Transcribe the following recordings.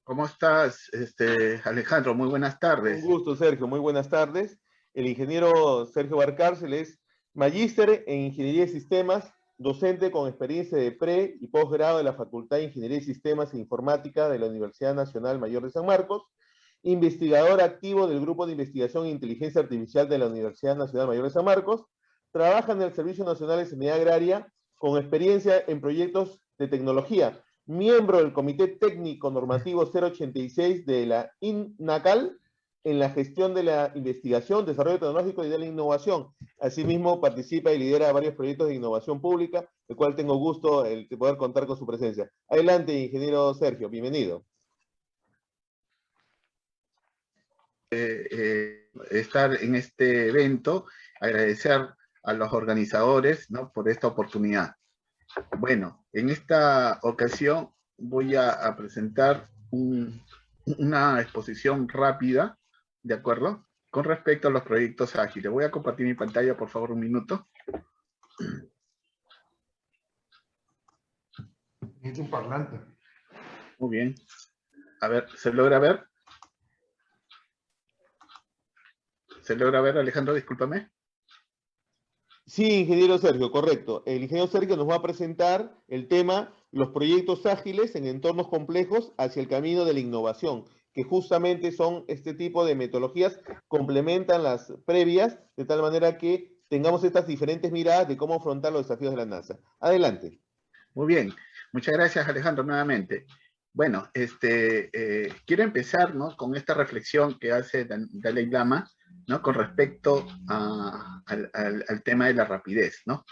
¿Cómo estás, Alejandro? Muy buenas Un tardes. gusto, Sergio. Muy buenas tardes. El ingeniero Sergio Barcárcel es magíster en Ingeniería de Sistemas, docente con experiencia de pre y posgrado de la Facultad de Ingeniería de Sistemas e Informática de la Universidad Nacional Mayor de San Marcos, investigador activo del Grupo de Investigación e Inteligencia Artificial de la Universidad Nacional Mayor de San Marcos, trabaja en el Servicio Nacional de Sanidad Agraria con experiencia en proyectos de tecnología, miembro del Comité Técnico Normativo 086 de la INACAL en la gestión de la investigación, desarrollo tecnológico y de la innovación. Asimismo, participa y lidera varios proyectos de innovación pública, el cual tengo gusto de poder contar con su presencia. Adelante, ingeniero Sergio, bienvenido. Estar en este evento, agradecer a los organizadores, ¿no?, por esta oportunidad. Bueno, en esta ocasión voy a presentar una exposición rápida, ¿de acuerdo? Con respecto a los proyectos ágiles. Voy a compartir mi pantalla, por favor, un minuto. Es un parlante. Muy bien. A ver, ¿se logra ver? ¿Se logra ver, Alejandro? Discúlpame. Sí, ingeniero Sergio, correcto. El ingeniero Sergio nos va a presentar el tema los proyectos ágiles en entornos complejos hacia el camino de la innovación, que justamente son este tipo de metodologías, complementan las previas, de tal manera que tengamos estas diferentes miradas de cómo afrontar los desafíos de la NASA. Adelante. Muy bien. Muchas gracias, Alejandro, nuevamente. Bueno, quiero empezar, ¿no?, con esta reflexión que hace Dalai Lama, ¿no?, con respecto al tema de la rapidez, ¿no?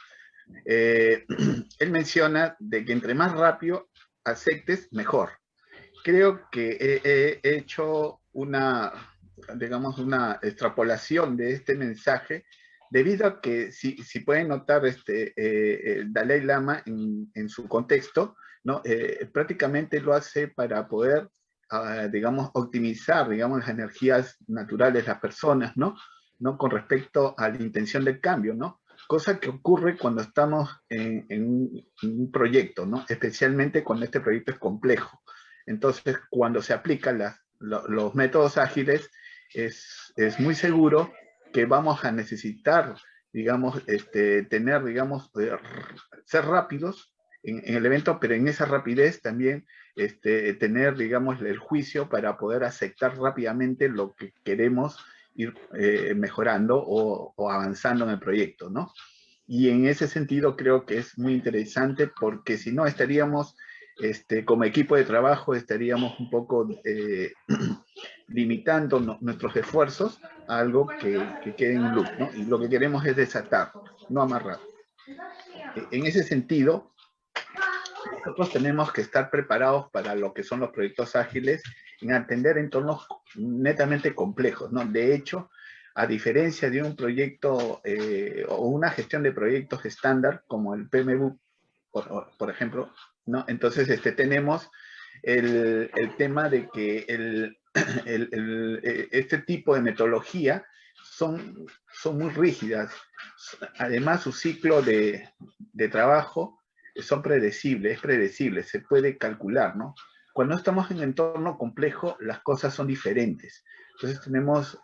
Él menciona de que entre más rápido aceptes, mejor. Creo que he hecho digamos, una extrapolación de este mensaje, debido a que, si pueden notar, Dalai Lama en su contexto, ¿no?, prácticamente lo hace para poder, digamos, optimizar, digamos, las energías naturales de las personas, ¿no? ¿No? Con respecto a la intención del cambio, ¿no? Cosa que ocurre cuando estamos en un proyecto, ¿no? Especialmente cuando este proyecto es complejo. Entonces, cuando se aplican los métodos ágiles, es muy seguro que vamos a necesitar, digamos, tener, digamos, ser rápidos en el evento, pero en esa rapidez también tener, digamos, el juicio para poder aceptar rápidamente lo que queremos ir mejorando o avanzando en el proyecto, ¿no? Y en ese sentido creo que es muy interesante, porque si no estaríamos, como equipo de trabajo, estaríamos un poco limitando nuestros esfuerzos a algo que quede en un loop, ¿no? Y lo que queremos es desatar, no amarrar. En ese sentido, nosotros tenemos que estar preparados para lo que son los proyectos ágiles, en atender entornos netamente complejos, ¿no? De hecho, a diferencia de un proyecto o una gestión de proyectos estándar como el PMBOK, por ejemplo, ¿no? Entonces, tenemos el tema de que este tipo de metodología son muy rígidas. Además, su ciclo de trabajo son predecibles, es predecible, se puede calcular, ¿no? Cuando estamos en un entorno complejo, las cosas son diferentes. Entonces tenemos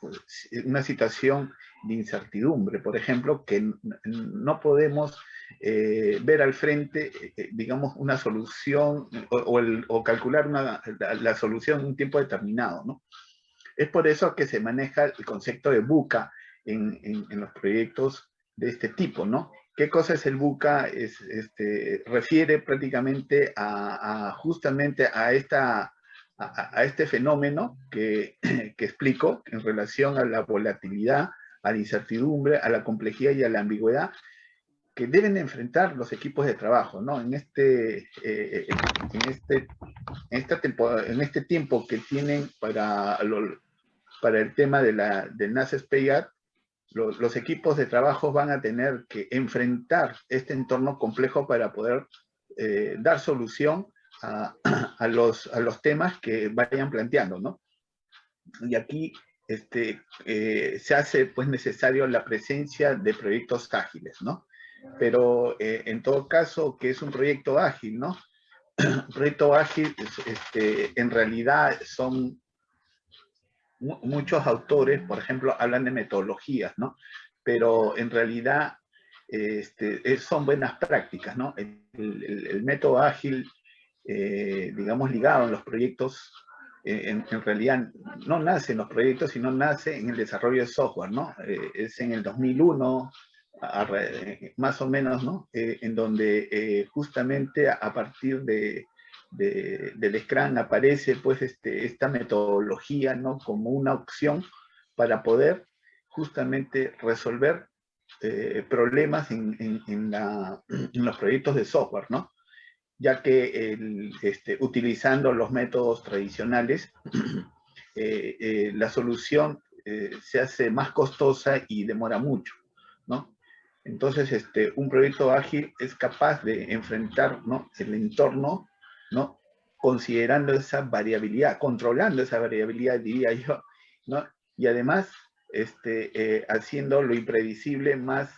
una situación de incertidumbre, por ejemplo, que no podemos ver al frente, digamos, una solución o calcular la solución en un tiempo determinado, ¿no? Es por eso que se maneja el concepto de VUCA en los proyectos de este tipo, ¿no? ¿Qué cosa es el VUCA? Refiere prácticamente justamente a este fenómeno que explico en relación a la volatilidad, a la incertidumbre, a la complejidad y a la ambigüedad que deben enfrentar los equipos de trabajo, ¿no? En este tiempo que tienen para el tema del NASA Space Act, los equipos de trabajo van a tener que enfrentar este entorno complejo para poder dar solución a los temas que vayan planteando, ¿no? Y aquí se hace, pues, necesario la presencia de proyectos ágiles, ¿no? Pero en todo caso, ¿qué es un proyecto ágil, no? un proyecto ágil, en realidad son muchos autores, por ejemplo, hablan de metodologías, ¿no? Pero en realidad son buenas prácticas, ¿no? El método ágil, digamos, ligado en los proyectos, en realidad no nace en los proyectos, sino nace en el desarrollo de software, ¿no? Es en el 2001, más o menos, ¿no? En donde justamente a partir del Scrum aparece pues esta metodología, ¿no? Como una opción para poder justamente resolver problemas en los proyectos de software, ¿no? Ya que utilizando los métodos tradicionales, la solución se hace más costosa y demora mucho, ¿no? Entonces, un proyecto ágil es capaz de enfrentar, ¿no? El entorno, ¿no? Considerando esa variabilidad, controlando esa variabilidad, diría yo, ¿no? Y además, haciendo lo imprevisible más,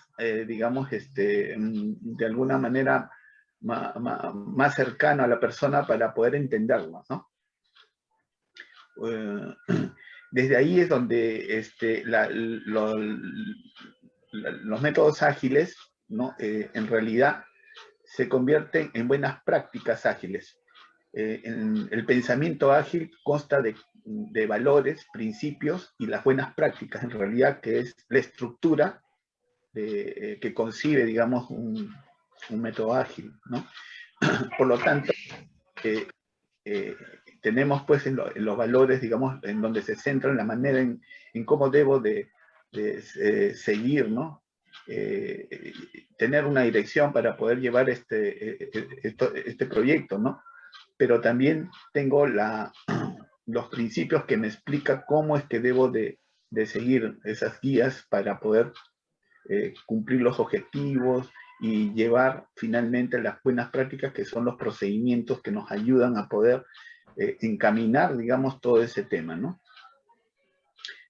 digamos, de alguna manera más cercano a la persona para poder entenderlo, ¿no? Desde ahí es donde los métodos ágiles, ¿no? En realidad se convierten en buenas prácticas ágiles. El pensamiento ágil consta de valores, principios y las buenas prácticas, en realidad, que es la estructura que concibe, digamos, un método ágil, ¿no? Por lo tanto, tenemos pues en los valores, digamos, en donde se centra en la manera en cómo debo de seguir, ¿no? Tener una dirección para poder llevar este proyecto, ¿no? Pero también tengo los principios que me explican cómo es que debo de seguir esas guías para poder cumplir los objetivos y llevar finalmente las buenas prácticas, que son los procedimientos que nos ayudan a poder encaminar, digamos, todo ese tema, ¿no?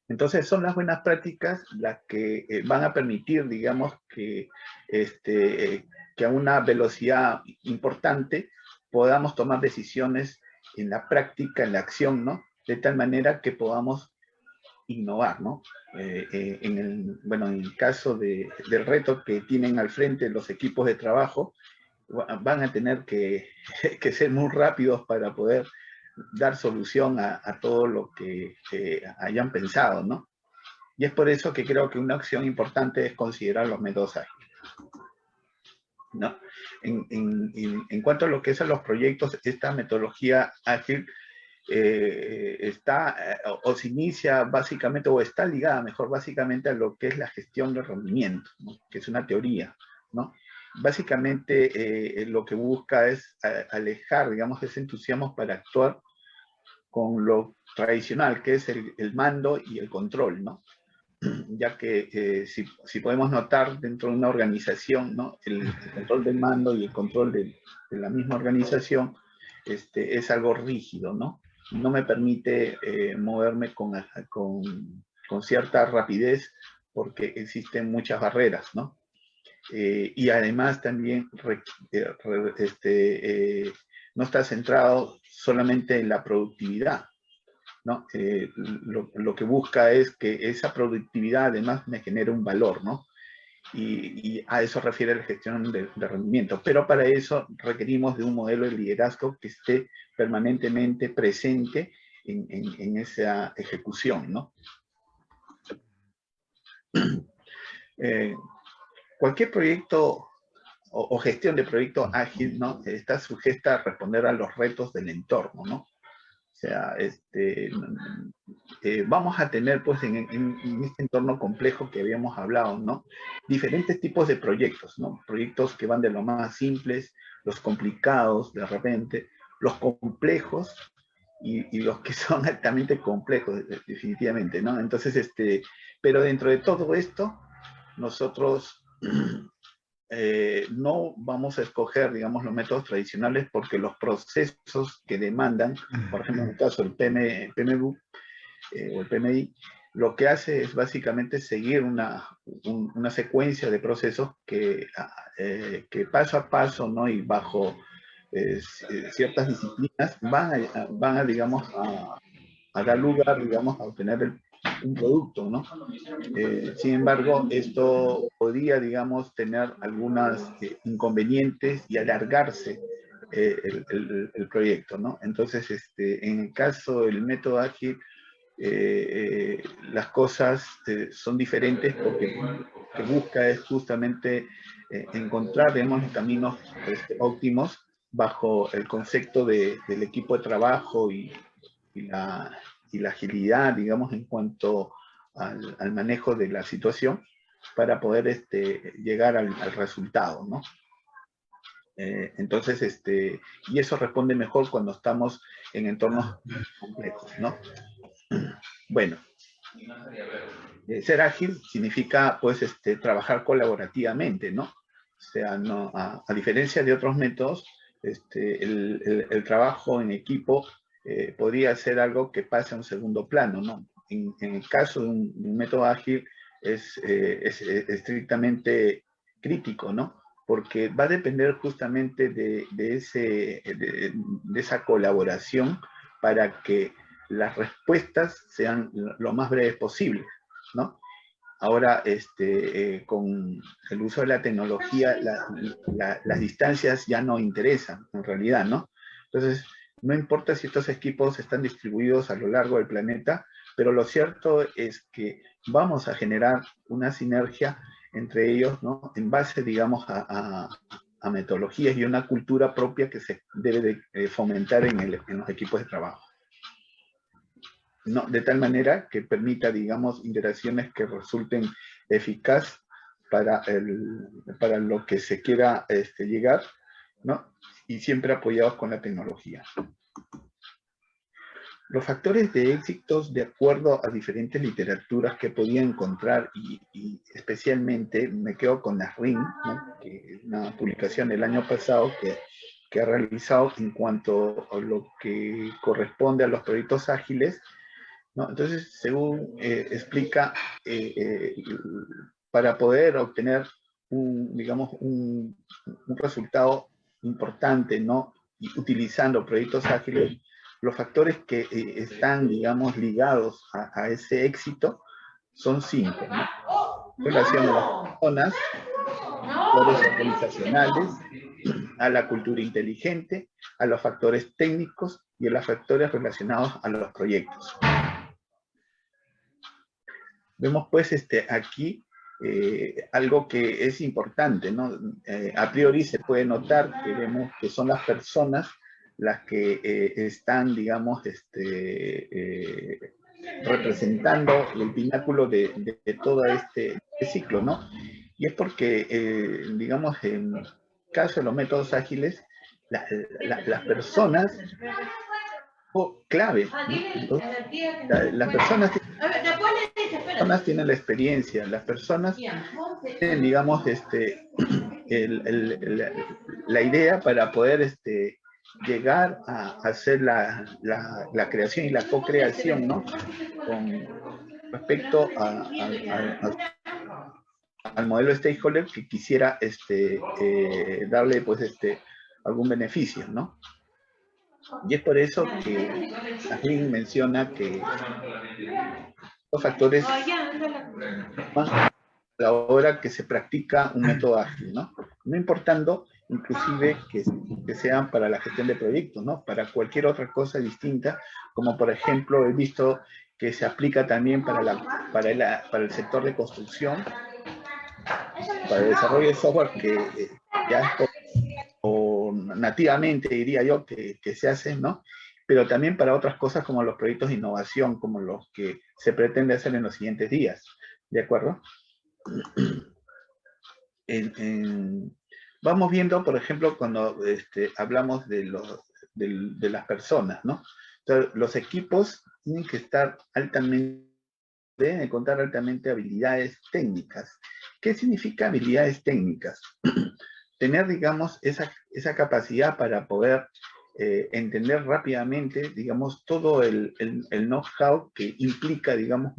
Entonces son las buenas prácticas las que van a permitir, digamos, que a una velocidad importante podamos tomar decisiones en la práctica, en la acción, ¿no? De tal manera que podamos innovar, ¿no? Bueno, en el caso del reto que tienen al frente los equipos de trabajo, van a tener que ser muy rápidos para poder dar solución a todo lo que hayan pensado, ¿no? Y es por eso que creo que una acción importante es considerar los métodos ágiles, ¿no? En cuanto a lo que son los proyectos, esta metodología ágil o se inicia básicamente, o está ligada mejor básicamente a lo que es la gestión de rendimiento, ¿no? Que es una teoría, ¿no? Básicamente lo que busca es alejar, digamos, ese entusiasmo para actuar con lo tradicional, que es el mando y el control, ¿no? Ya que si podemos notar dentro de una organización, ¿no? El control del mando y el control de la misma organización es algo rígido, ¿no? No me permite moverme con cierta rapidez porque existen muchas barreras, ¿no? Y además también no está centrado solamente en la productividad, ¿no? Lo que busca es que esa productividad además me genere un valor, ¿no? Y a eso refiere la gestión de rendimiento. Pero para eso requerimos de un modelo de liderazgo que esté permanentemente presente en esa ejecución, ¿no? Cualquier proyecto o gestión de proyecto ágil, ¿no? Está sujeta a responder a los retos del entorno, ¿no? O sea, vamos a tener, pues, en este entorno complejo que habíamos hablado, ¿no? Diferentes tipos de proyectos, ¿no? Proyectos que van de lo más simples, los complicados, de repente, los complejos y los que son altamente complejos, definitivamente, ¿no? Entonces, pero dentro de todo esto, nosotros no vamos a escoger, digamos, los métodos tradicionales porque los procesos que demandan, por ejemplo, en el caso del PMBOK o el PMI, lo que hace es básicamente seguir una secuencia de procesos que paso a paso, ¿no? Y bajo ciertas disciplinas van a digamos, a dar lugar, digamos, a obtener un producto, ¿no? Sin embargo, esto podría, digamos, tener algunos inconvenientes y alargarse el proyecto, ¿no? Entonces, en el caso del método ágil, las cosas son diferentes porque lo que busca es justamente encontrar, digamos, los caminos óptimos bajo el concepto del equipo de trabajo y la, y la agilidad, digamos, en cuanto al manejo de la situación para poder llegar al resultado, ¿no? Entonces, y eso responde mejor cuando estamos en entornos complejos, ¿no? Bueno, ser ágil significa, pues, trabajar colaborativamente, ¿no? O sea, no, a diferencia de otros métodos, el trabajo en equipo podría ser algo que pase a un segundo plano, ¿no? En el caso de un método ágil es estrictamente crítico, ¿no? Porque va a depender justamente de esa colaboración para que las respuestas sean lo más breves posible, ¿no? Ahora, con el uso de la tecnología, las distancias ya no interesan, en realidad, ¿no? Entonces, no importa si estos equipos están distribuidos a lo largo del planeta, pero lo cierto es que vamos a generar una sinergia entre ellos, ¿no? En base, digamos, a metodologías y una cultura propia que se debe de fomentar en los equipos de trabajo. No, de tal manera que permita, digamos, interacciones que resulten eficaz para lo que se quiera llegar, ¿no? Y siempre apoyados con la tecnología. Los factores de éxitos, de acuerdo a diferentes literaturas que podía encontrar, y especialmente me quedo con Nasrin, ¿no? Que es una publicación del año pasado que ha realizado en cuanto a lo que corresponde a los proyectos ágiles, ¿no? Entonces, según explica, para poder obtener digamos, un resultado importante, ¿no? Y utilizando proyectos ágiles, los factores que están, digamos, ligados a ese éxito son 5, ¿no? Relación a las personas, factores organizacionales, a la cultura inteligente, a los factores técnicos y a los factores relacionados a los proyectos. Vemos pues aquí algo que es importante, ¿no? A priori se puede notar que vemos que son las personas las que están, digamos, representando el pináculo de todo este ciclo, ¿no? Y es porque, digamos, en caso de los métodos ágiles, las personas clave, ¿no? Entonces, las personas tienen la experiencia, las personas tienen, digamos, la idea para poder llegar a hacer la creación y la co-creación, ¿no? Con respecto al modelo stakeholder que quisiera darle, pues, algún beneficio, ¿no? Y es por eso que Nasrin menciona que los factores a la hora que se practica un método ágil, ¿no? No importando inclusive que sean para la gestión de proyectos, ¿no? Para cualquier otra cosa distinta, como por ejemplo he visto que se aplica también para el sector de construcción, para el desarrollo de software que ya es o nativamente diría yo que se hace, ¿no? Pero también para otras cosas como los proyectos de innovación, como los que se pretende hacer en los siguientes días, ¿de acuerdo? Vamos viendo, por ejemplo, cuando hablamos de las personas, ¿no? Entonces, los equipos tienen que estar deben contar altamente habilidades técnicas. ¿Qué significa habilidades técnicas? Tener, digamos, esa capacidad para poder entender rápidamente, digamos, todo el know-how que implica, digamos,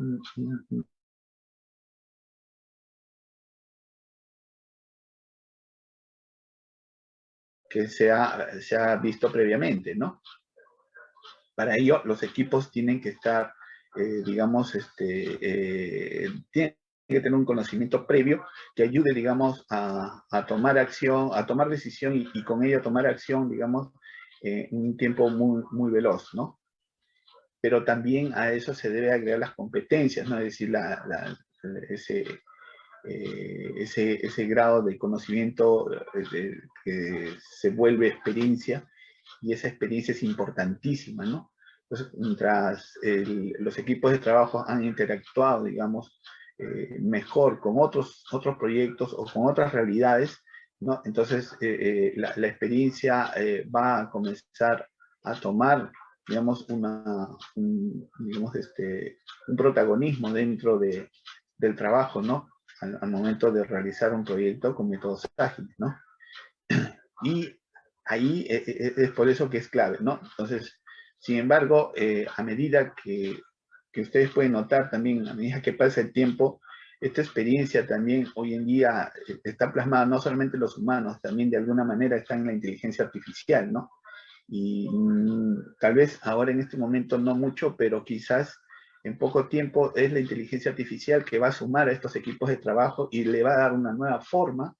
que se ha visto previamente, ¿no? Para ello, los equipos tienen que estar, digamos, tienen que tener un conocimiento previo que ayude, digamos, a tomar acción, a tomar decisión y con ello tomar acción, digamos, en un tiempo muy, muy veloz, ¿no? Pero también a eso se debe agregar las competencias, ¿no? Es decir, ese grado de conocimiento que se vuelve experiencia, y esa experiencia es importantísima, ¿no? Entonces, mientras los equipos de trabajo han interactuado, digamos, mejor con otros proyectos o con otras realidades, ¿no? Entonces, la experiencia va a comenzar a tomar, digamos, un protagonismo dentro del trabajo, ¿no? Al momento de realizar un proyecto con métodos ágiles, ¿no? Y ahí es por eso que es clave, ¿no? Entonces, sin embargo, a medida que ustedes pueden notar también, a medida que pasa el tiempo, esta experiencia también hoy en día está plasmada no solamente en los humanos, también de alguna manera está en la inteligencia artificial, ¿no? Y tal vez ahora en este momento no mucho, pero quizás en poco tiempo es la inteligencia artificial que va a sumar a estos equipos de trabajo y le va a dar una nueva forma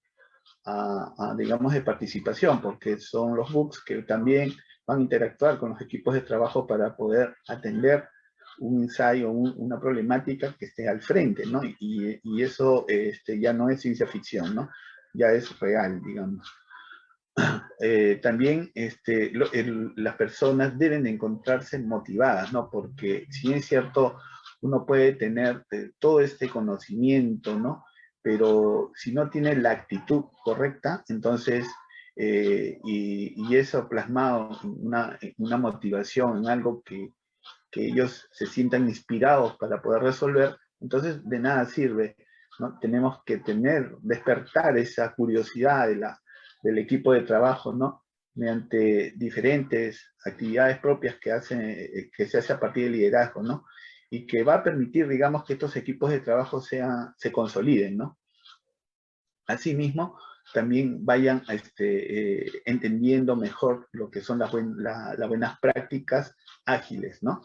digamos, de participación, porque son los bugs que también van a interactuar con los equipos de trabajo para poder atender un ensayo, una problemática que esté al frente, ¿no? Y eso ya no es ciencia ficción, ¿no? Ya es real, digamos. También las personas deben de encontrarse motivadas, ¿no? Porque si es cierto, uno puede tener todo este conocimiento, ¿no? Pero si no tiene la actitud correcta, entonces, y eso plasmado en una motivación, en algo que ellos se sientan inspirados para poder resolver, entonces de nada sirve, ¿no? Tenemos que despertar esa curiosidad del equipo de trabajo, ¿no? Mediante diferentes actividades propias que se hace a partir del liderazgo, ¿no? Y que va a permitir, digamos, que estos equipos de trabajo se consoliden, ¿no? Asimismo, también vayan entendiendo mejor lo que son las buenas prácticas ágiles, ¿no?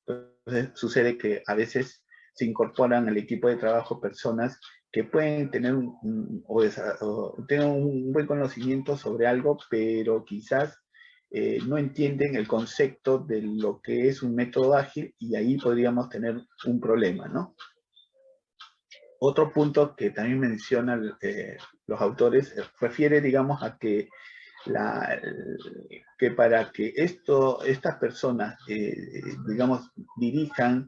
Entonces, sucede que a veces se incorporan al equipo de trabajo personas que pueden tener un buen conocimiento sobre algo, pero quizás no entienden el concepto de lo que es un método ágil y ahí podríamos tener un problema, ¿no? Otro punto que también mencionan los autores refiere, digamos, a que, que para que estas personas, digamos, dirijan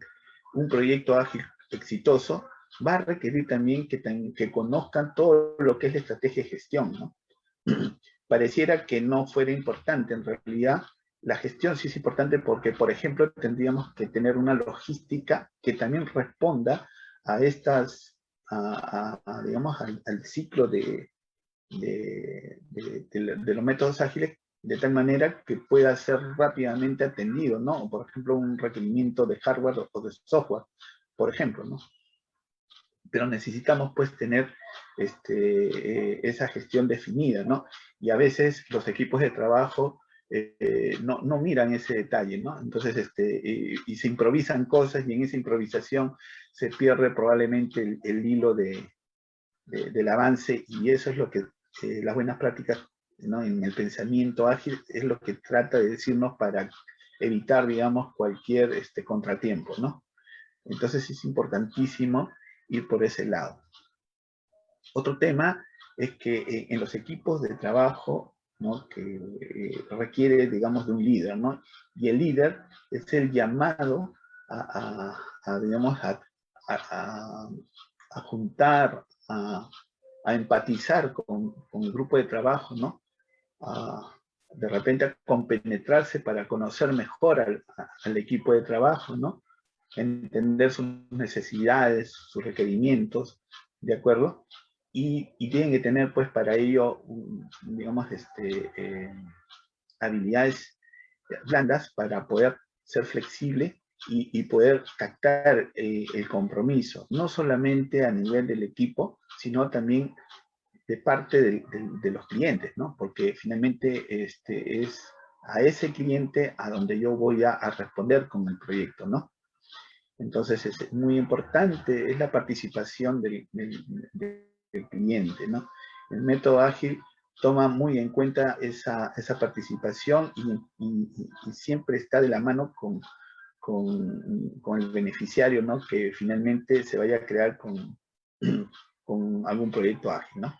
un proyecto ágil exitoso, va a requerir también que conozcan todo lo que es la estrategia de gestión, ¿no? Pareciera que no fuera importante, en realidad la gestión sí es importante porque, por ejemplo, tendríamos que tener una logística que también responda a digamos, al ciclo de los métodos ágiles, de tal manera que pueda ser rápidamente atendido, ¿no? Por ejemplo, un requerimiento de hardware o de software, por ejemplo, ¿no? Pero necesitamos pues tener esa gestión definida, ¿no? Y a veces los equipos de trabajo no miran ese detalle, ¿no? Entonces, y se improvisan cosas y en esa improvisación se pierde probablemente el hilo del avance y eso es lo que las buenas prácticas, ¿no? En el pensamiento ágil es lo que trata de decirnos para evitar, digamos, cualquier contratiempo, ¿no? Entonces es importantísimo ir por ese lado. Otro tema es que en los equipos de trabajo, ¿no? Que requiere, digamos, de un líder, ¿no? Y el líder es el llamado digamos, a juntar, a empatizar con el grupo de trabajo, ¿no? De repente a compenetrarse para conocer mejor al equipo de trabajo, ¿no? Entender sus necesidades, sus requerimientos, ¿de acuerdo? Y tienen que tener, pues, para ello, digamos, habilidades blandas para poder ser flexible y poder captar el compromiso, no solamente a nivel del equipo, sino también de parte de los clientes, ¿no? Porque finalmente es a ese cliente a donde yo voy a responder con el proyecto, ¿no? Entonces es muy importante, es la participación del cliente, ¿no? El método ágil toma muy en cuenta esa participación y siempre está de la mano con el beneficiario, ¿no? Que finalmente se vaya a crear con algún proyecto ágil, ¿no?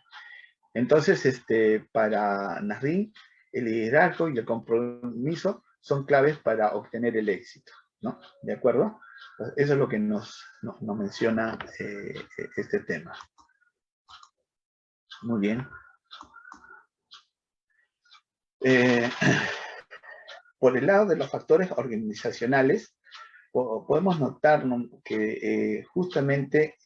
Entonces, para Nasrin, el liderazgo y el compromiso son claves para obtener el éxito, ¿no? ¿De acuerdo? Eso es lo que nos menciona este tema. Muy bien. Por el lado de los factores organizacionales, podemos notar, ¿no?, que justamente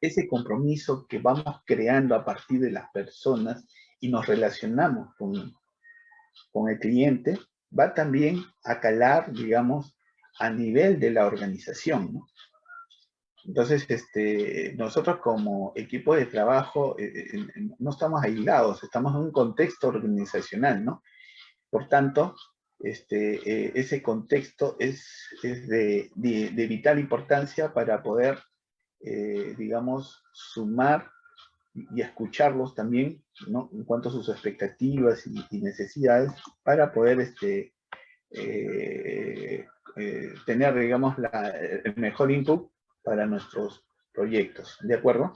ese compromiso que vamos creando a partir de las personas y nos relacionamos con el cliente, va también a calar, digamos, a nivel de la organización, ¿no? Entonces, nosotros como equipo de trabajo no estamos aislados, estamos en un contexto organizacional, ¿no? Por tanto, ese contexto es de vital importancia para poder, digamos, sumar y escucharlos también, ¿no?, en cuanto a sus expectativas y necesidades, para poder tener, digamos, el mejor input para nuestros proyectos, ¿de acuerdo?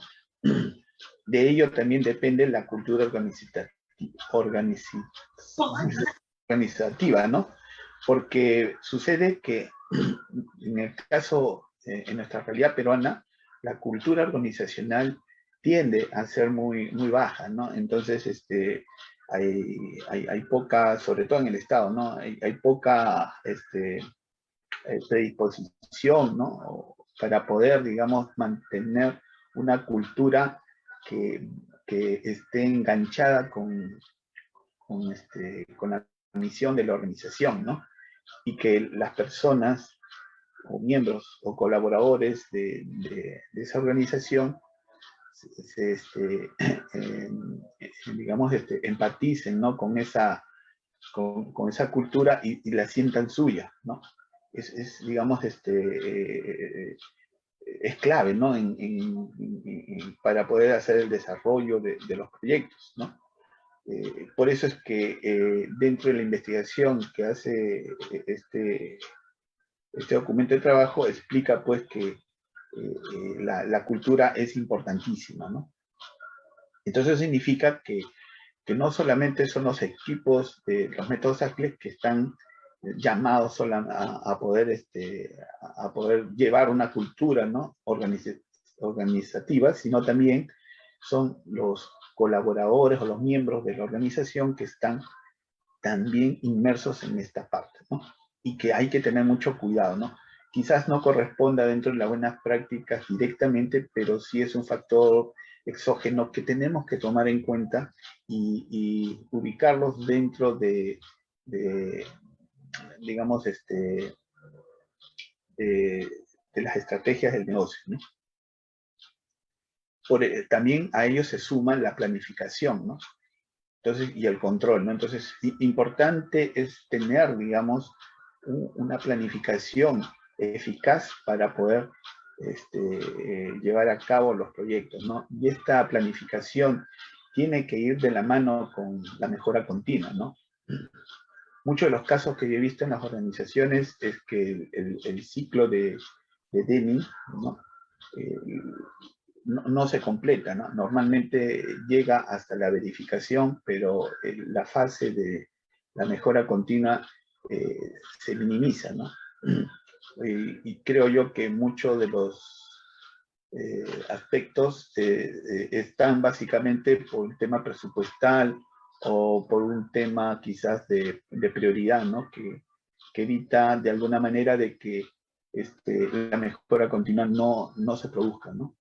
De ello también depende la cultura organizativa, ¿no? Porque sucede que en el caso, en nuestra realidad peruana, la cultura organizacional tiende a ser muy, muy baja, ¿no? Entonces, hay poca, sobre todo en el Estado, ¿no? Hay poca predisposición, ¿no?, para poder, digamos, mantener una cultura que esté enganchada con la misión de la organización, ¿no? Y que las personas o miembros o colaboradores de esa organización digamos, empaticen, ¿no?, con esa cultura y la sientan suya, ¿no? Digamos, es clave, ¿no?, para poder hacer el desarrollo de los proyectos, ¿no? Por eso es que dentro de la investigación que hace este documento de trabajo, explica pues que la cultura es importantísima, ¿no? Entonces eso significa que no solamente son los equipos de los métodos ágiles que están llamados a poder llevar una cultura, ¿no?, organizativa, sino también son los colaboradores o los miembros de la organización que están también inmersos en esta parte, ¿no? Y que hay que tener mucho cuidado, ¿no? Quizás no corresponda dentro de las buenas prácticas directamente, pero sí es un factor exógeno que tenemos que tomar en cuenta y ubicarlos dentro de digamos, de las estrategias del negocio, ¿no? También a ellos se suma la planificación, ¿no? Entonces, y el control, ¿no? Entonces, importante es tener, digamos, una planificación eficaz para poder llevar a cabo los proyectos, ¿no? Y esta planificación tiene que ir de la mano con la mejora continua, ¿no? Muchos de los casos que yo he visto en las organizaciones es que el ciclo de Deming, ¿no?, no se completa, ¿no? Normalmente llega hasta la verificación, pero la fase de la mejora continua se minimiza, ¿no? Y creo yo que muchos de los aspectos están básicamente por el tema presupuestal o por un tema quizás de prioridad, ¿no?, que evita de alguna manera de que la mejora continua no se produzca, ¿no?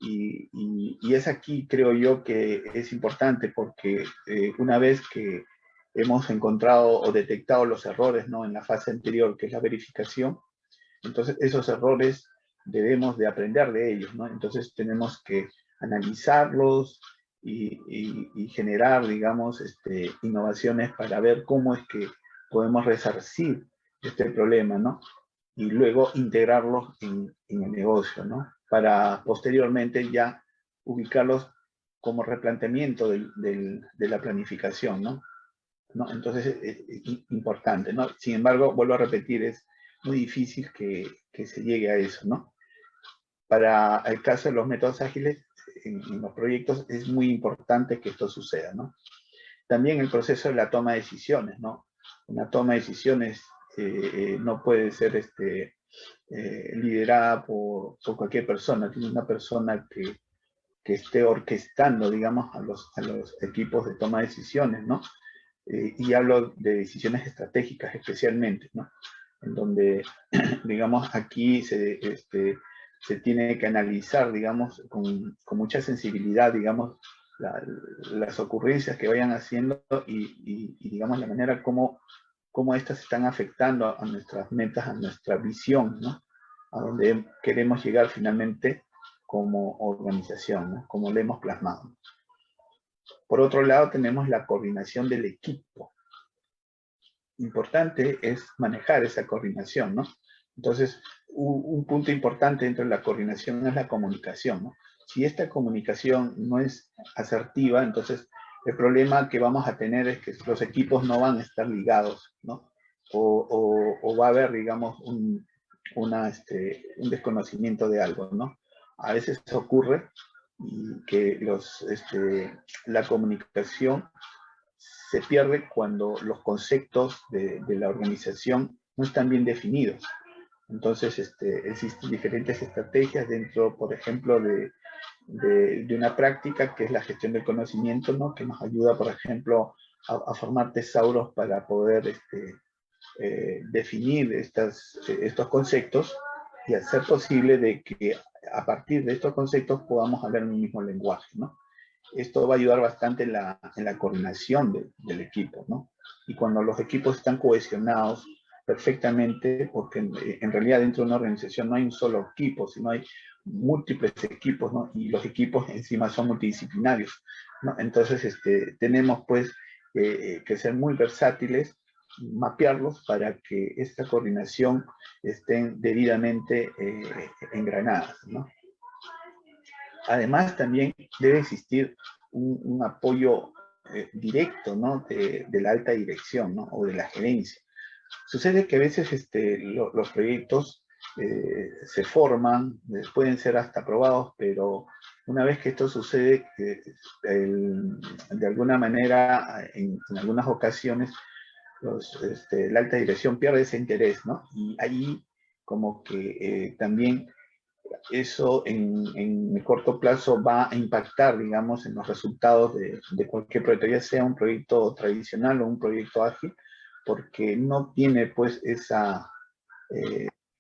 Y es aquí, creo yo, que es importante porque una vez que hemos encontrado o detectado los errores, ¿no?, en la fase anterior, que es la verificación, entonces esos errores debemos de aprender de ellos, ¿no? Entonces tenemos que analizarlos y generar, digamos, innovaciones para ver cómo es que podemos resarcir este problema, ¿no? Y luego integrarlos en el negocio, ¿no? Para posteriormente ya ubicarlos como replanteamiento de la planificación, ¿no? Entonces es importante, ¿no? Sin embargo, vuelvo a repetir, es muy difícil que se llegue a eso, ¿no? Para el caso de los métodos ágiles, en los proyectos es muy importante que esto suceda, ¿no? También el proceso de la toma de decisiones, ¿no? Una toma de decisiones no puede ser liderada por cualquier persona, tiene una persona que esté orquestando, digamos, a los equipos de toma de decisiones, ¿no? Y hablo de decisiones estratégicas especialmente, ¿no? En donde, digamos, aquí se tiene que analizar, digamos, con mucha sensibilidad, digamos, las ocurrencias que vayan haciendo y digamos, la manera como estas están afectando a nuestras metas, a nuestra visión, ¿no? A donde queremos llegar finalmente como organización, ¿no? Como lo hemos plasmado. Por otro lado, tenemos la coordinación del equipo. Importante es manejar esa coordinación, ¿no? Entonces, un punto importante dentro de la coordinación es la comunicación, ¿no? Si esta comunicación no es asertiva, entonces el problema que vamos a tener es que los equipos no van a estar ligados, ¿no? O va a haber, digamos, un desconocimiento de algo, ¿no? A veces ocurre que la comunicación se pierde cuando los conceptos de la organización no están bien definidos. Entonces, existen diferentes estrategias dentro, por ejemplo, de una práctica que es la gestión del conocimiento, ¿no? Que nos ayuda, por ejemplo, a formar tesauros para poder definir estos conceptos y hacer posible de que a partir de estos conceptos podamos hablar en un mismo lenguaje, ¿no? Esto va a ayudar bastante en la coordinación del equipo, ¿no? Y cuando los equipos están cohesionados perfectamente, porque en realidad dentro de una organización no hay un solo equipo, sino hay múltiples equipos, ¿no? Y los equipos encima son multidisciplinarios, ¿no? Entonces, tenemos pues que ser muy versátiles, mapearlos para que esta coordinación estén debidamente engranadas, ¿no? Además, también debe existir un apoyo directo, ¿no? de la alta dirección, ¿no? O de la gerencia. Sucede que a veces los proyectos se forman, pueden ser hasta aprobados, pero una vez que esto sucede, de alguna manera, en algunas ocasiones, la alta dirección pierde ese interés, ¿no? Y ahí como que también eso en el corto plazo va a impactar, digamos, en los resultados de cualquier proyecto, ya sea un proyecto tradicional o un proyecto ágil, porque no tiene, pues, ese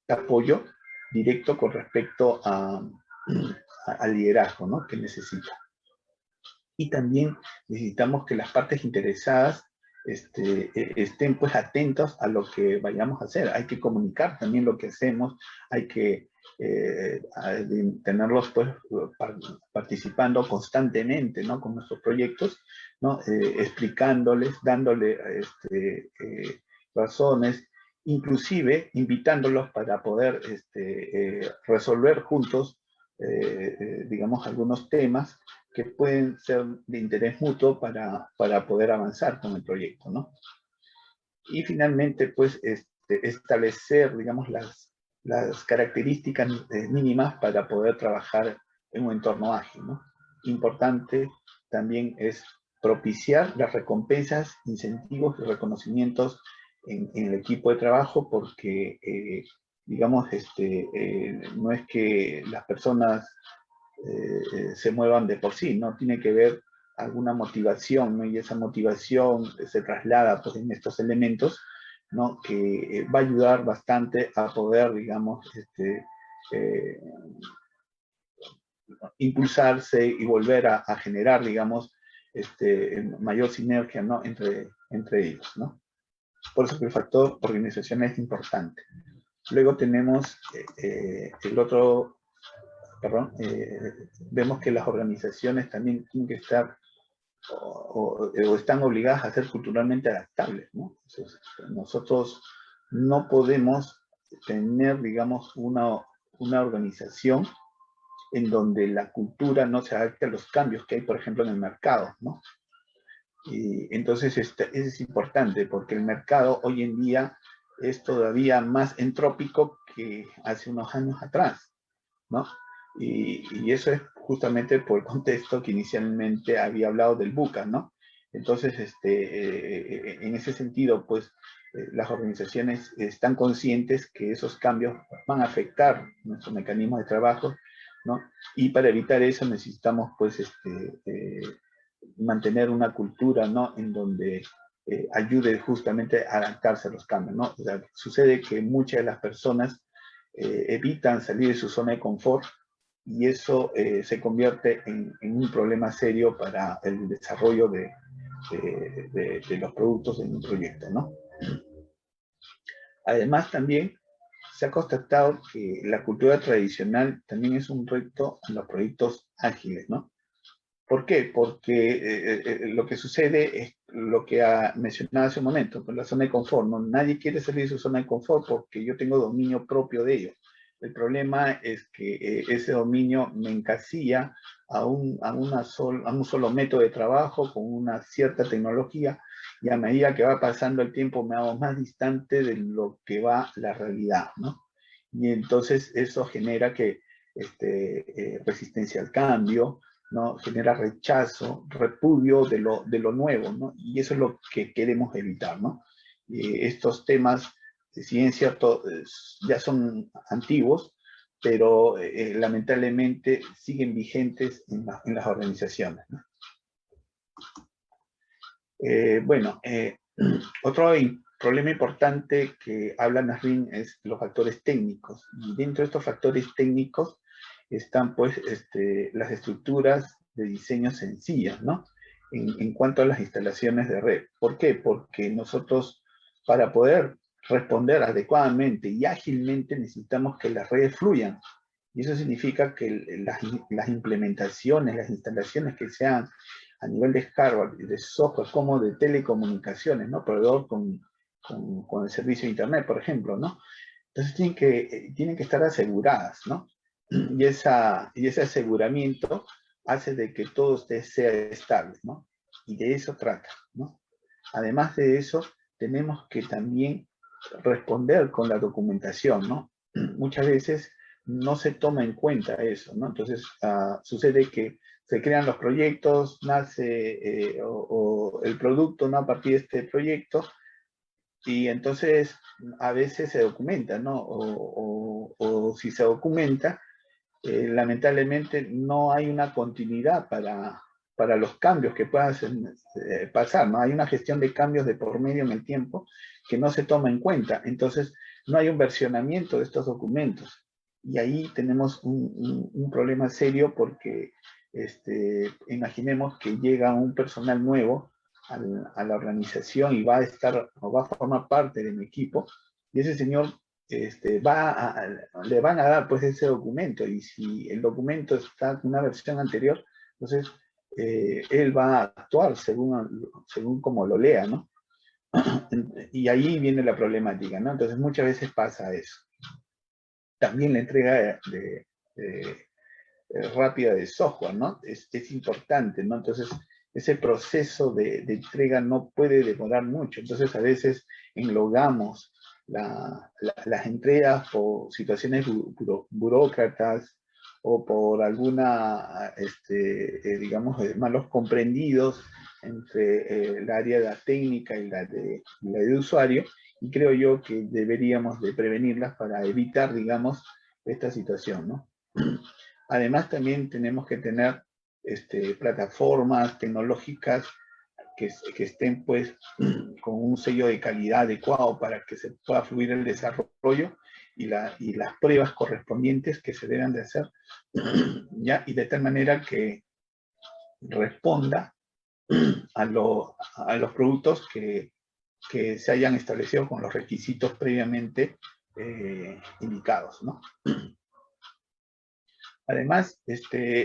apoyo directo con respecto al liderazgo, ¿no? Que necesita. Y también necesitamos que las partes interesadas estén, pues, atentos a lo que vayamos a hacer. Hay que comunicar también lo que hacemos, hay que tenerlos, pues, participando constantemente, ¿no? Con nuestros proyectos, ¿no? Explicándoles, dándole razones, inclusive invitándolos para poder resolver juntos, digamos, algunos temas que pueden ser de interés mutuo para poder avanzar con el proyecto, ¿no? Y finalmente, pues, establecer, digamos, las características mínimas para poder trabajar en un entorno ágil, ¿no? Importante también es propiciar las recompensas, incentivos y reconocimientos en el equipo de trabajo, porque, digamos, no es que las personas se muevan de por sí, ¿no? Tiene que ver alguna motivación, ¿no? Y esa motivación se traslada, pues, en estos elementos, ¿no? Que va a ayudar bastante a poder, digamos, impulsarse y volver a generar, digamos, mayor sinergia, ¿no? Entre ellos, ¿no? Por eso que el factor organización es importante. Luego tenemos el otro perdón, vemos que las organizaciones también tienen que estar o están obligadas a ser culturalmente adaptables, ¿no? Entonces, nosotros no podemos tener, digamos, una organización en donde la cultura no se adapte a los cambios que hay, por ejemplo, en el mercado, ¿no? Y entonces es importante porque el mercado hoy en día es todavía más entrópico que hace unos años atrás, ¿no? Y eso es justamente por el contexto que inicialmente había hablado del BUCA, ¿no? Entonces, en ese sentido, pues, las organizaciones están conscientes que esos cambios van a afectar nuestros mecanismos de trabajo, ¿no? Y para evitar eso necesitamos, pues, mantener una cultura, ¿no? En donde ayude justamente a adaptarse a los cambios, ¿no? O sea, sucede que muchas de las personas evitan salir de su zona de confort y eso se convierte en un problema serio para el desarrollo de los productos en un proyecto, ¿no? Además, también se ha constatado que la cultura tradicional también es un reto en los proyectos ágiles, ¿no? ¿Por qué? Porque lo que sucede es lo que ha mencionado hace un momento, con la zona de confort, ¿no? Nadie quiere salir de su zona de confort porque yo tengo dominio propio de ello. El problema es que ese dominio me encasilla a un solo método de trabajo con una cierta tecnología y a medida que va pasando el tiempo me hago más distante de lo que va la realidad, ¿no? Y entonces eso genera que resistencia al cambio, ¿no? Genera rechazo, repudio de lo nuevo, ¿no? Y eso es lo que queremos evitar, ¿no? Estos temas, si bien es cierto, ya son antiguos, pero lamentablemente siguen vigentes en las organizaciones, ¿no? Bueno, otro problema importante que habla Nasrin es los factores técnicos. Y dentro de estos factores técnicos están pues las estructuras de diseño sencillas, ¿no? En cuanto a las instalaciones de red. ¿Por qué? Porque nosotros, para poder responder adecuadamente y ágilmente, necesitamos que las redes fluyan. Y eso significa que las implementaciones, las instalaciones que sean a nivel de hardware, de software, como de telecomunicaciones, ¿no? Proveedor con el servicio de Internet, por ejemplo, ¿no? Entonces tienen que estar aseguradas, ¿no? Y ese aseguramiento hace de que todo sea estable, ¿no? Y de eso trata, ¿no? Además de eso, tenemos que también responder con la documentación, ¿no? Muchas veces no se toma en cuenta eso, ¿no? Entonces, sucede que se crean los proyectos, nace o el producto, ¿no? A partir de este proyecto, y entonces a veces se documenta, ¿no? O si se documenta, lamentablemente no hay una continuidad para los cambios que puedan pasar, ¿no? Hay una gestión de cambios de por medio en el tiempo que no se toma en cuenta. Entonces, no hay un versionamiento de estos documentos. Y ahí tenemos un problema serio porque imaginemos que llega un personal nuevo a la organización y va a estar o va a formar parte de mi equipo, y ese señor le van a dar pues ese documento, y si el documento está en una versión anterior, entonces él va a actuar según como lo lea, ¿no? Y ahí viene la problemática, ¿no? Entonces muchas veces pasa eso. También la entrega rápida de software, ¿no? Es importante, ¿no? Entonces ese proceso de entrega no puede demorar mucho, entonces a veces enlogamos las entregas por situaciones burócratas o por alguna, digamos, malos comprendidos entre el área de la técnica y la de usuario, y creo yo que deberíamos de prevenirlas para evitar, digamos, esta situación, ¿no? Además, también tenemos que tener plataformas tecnológicas que estén pues con un sello de calidad adecuado para que se pueda fluir el desarrollo y las pruebas correspondientes que se deben de hacer, ¿ya? Y de tal manera que responda a los productos que se hayan establecido con los requisitos previamente indicados, ¿no? Además,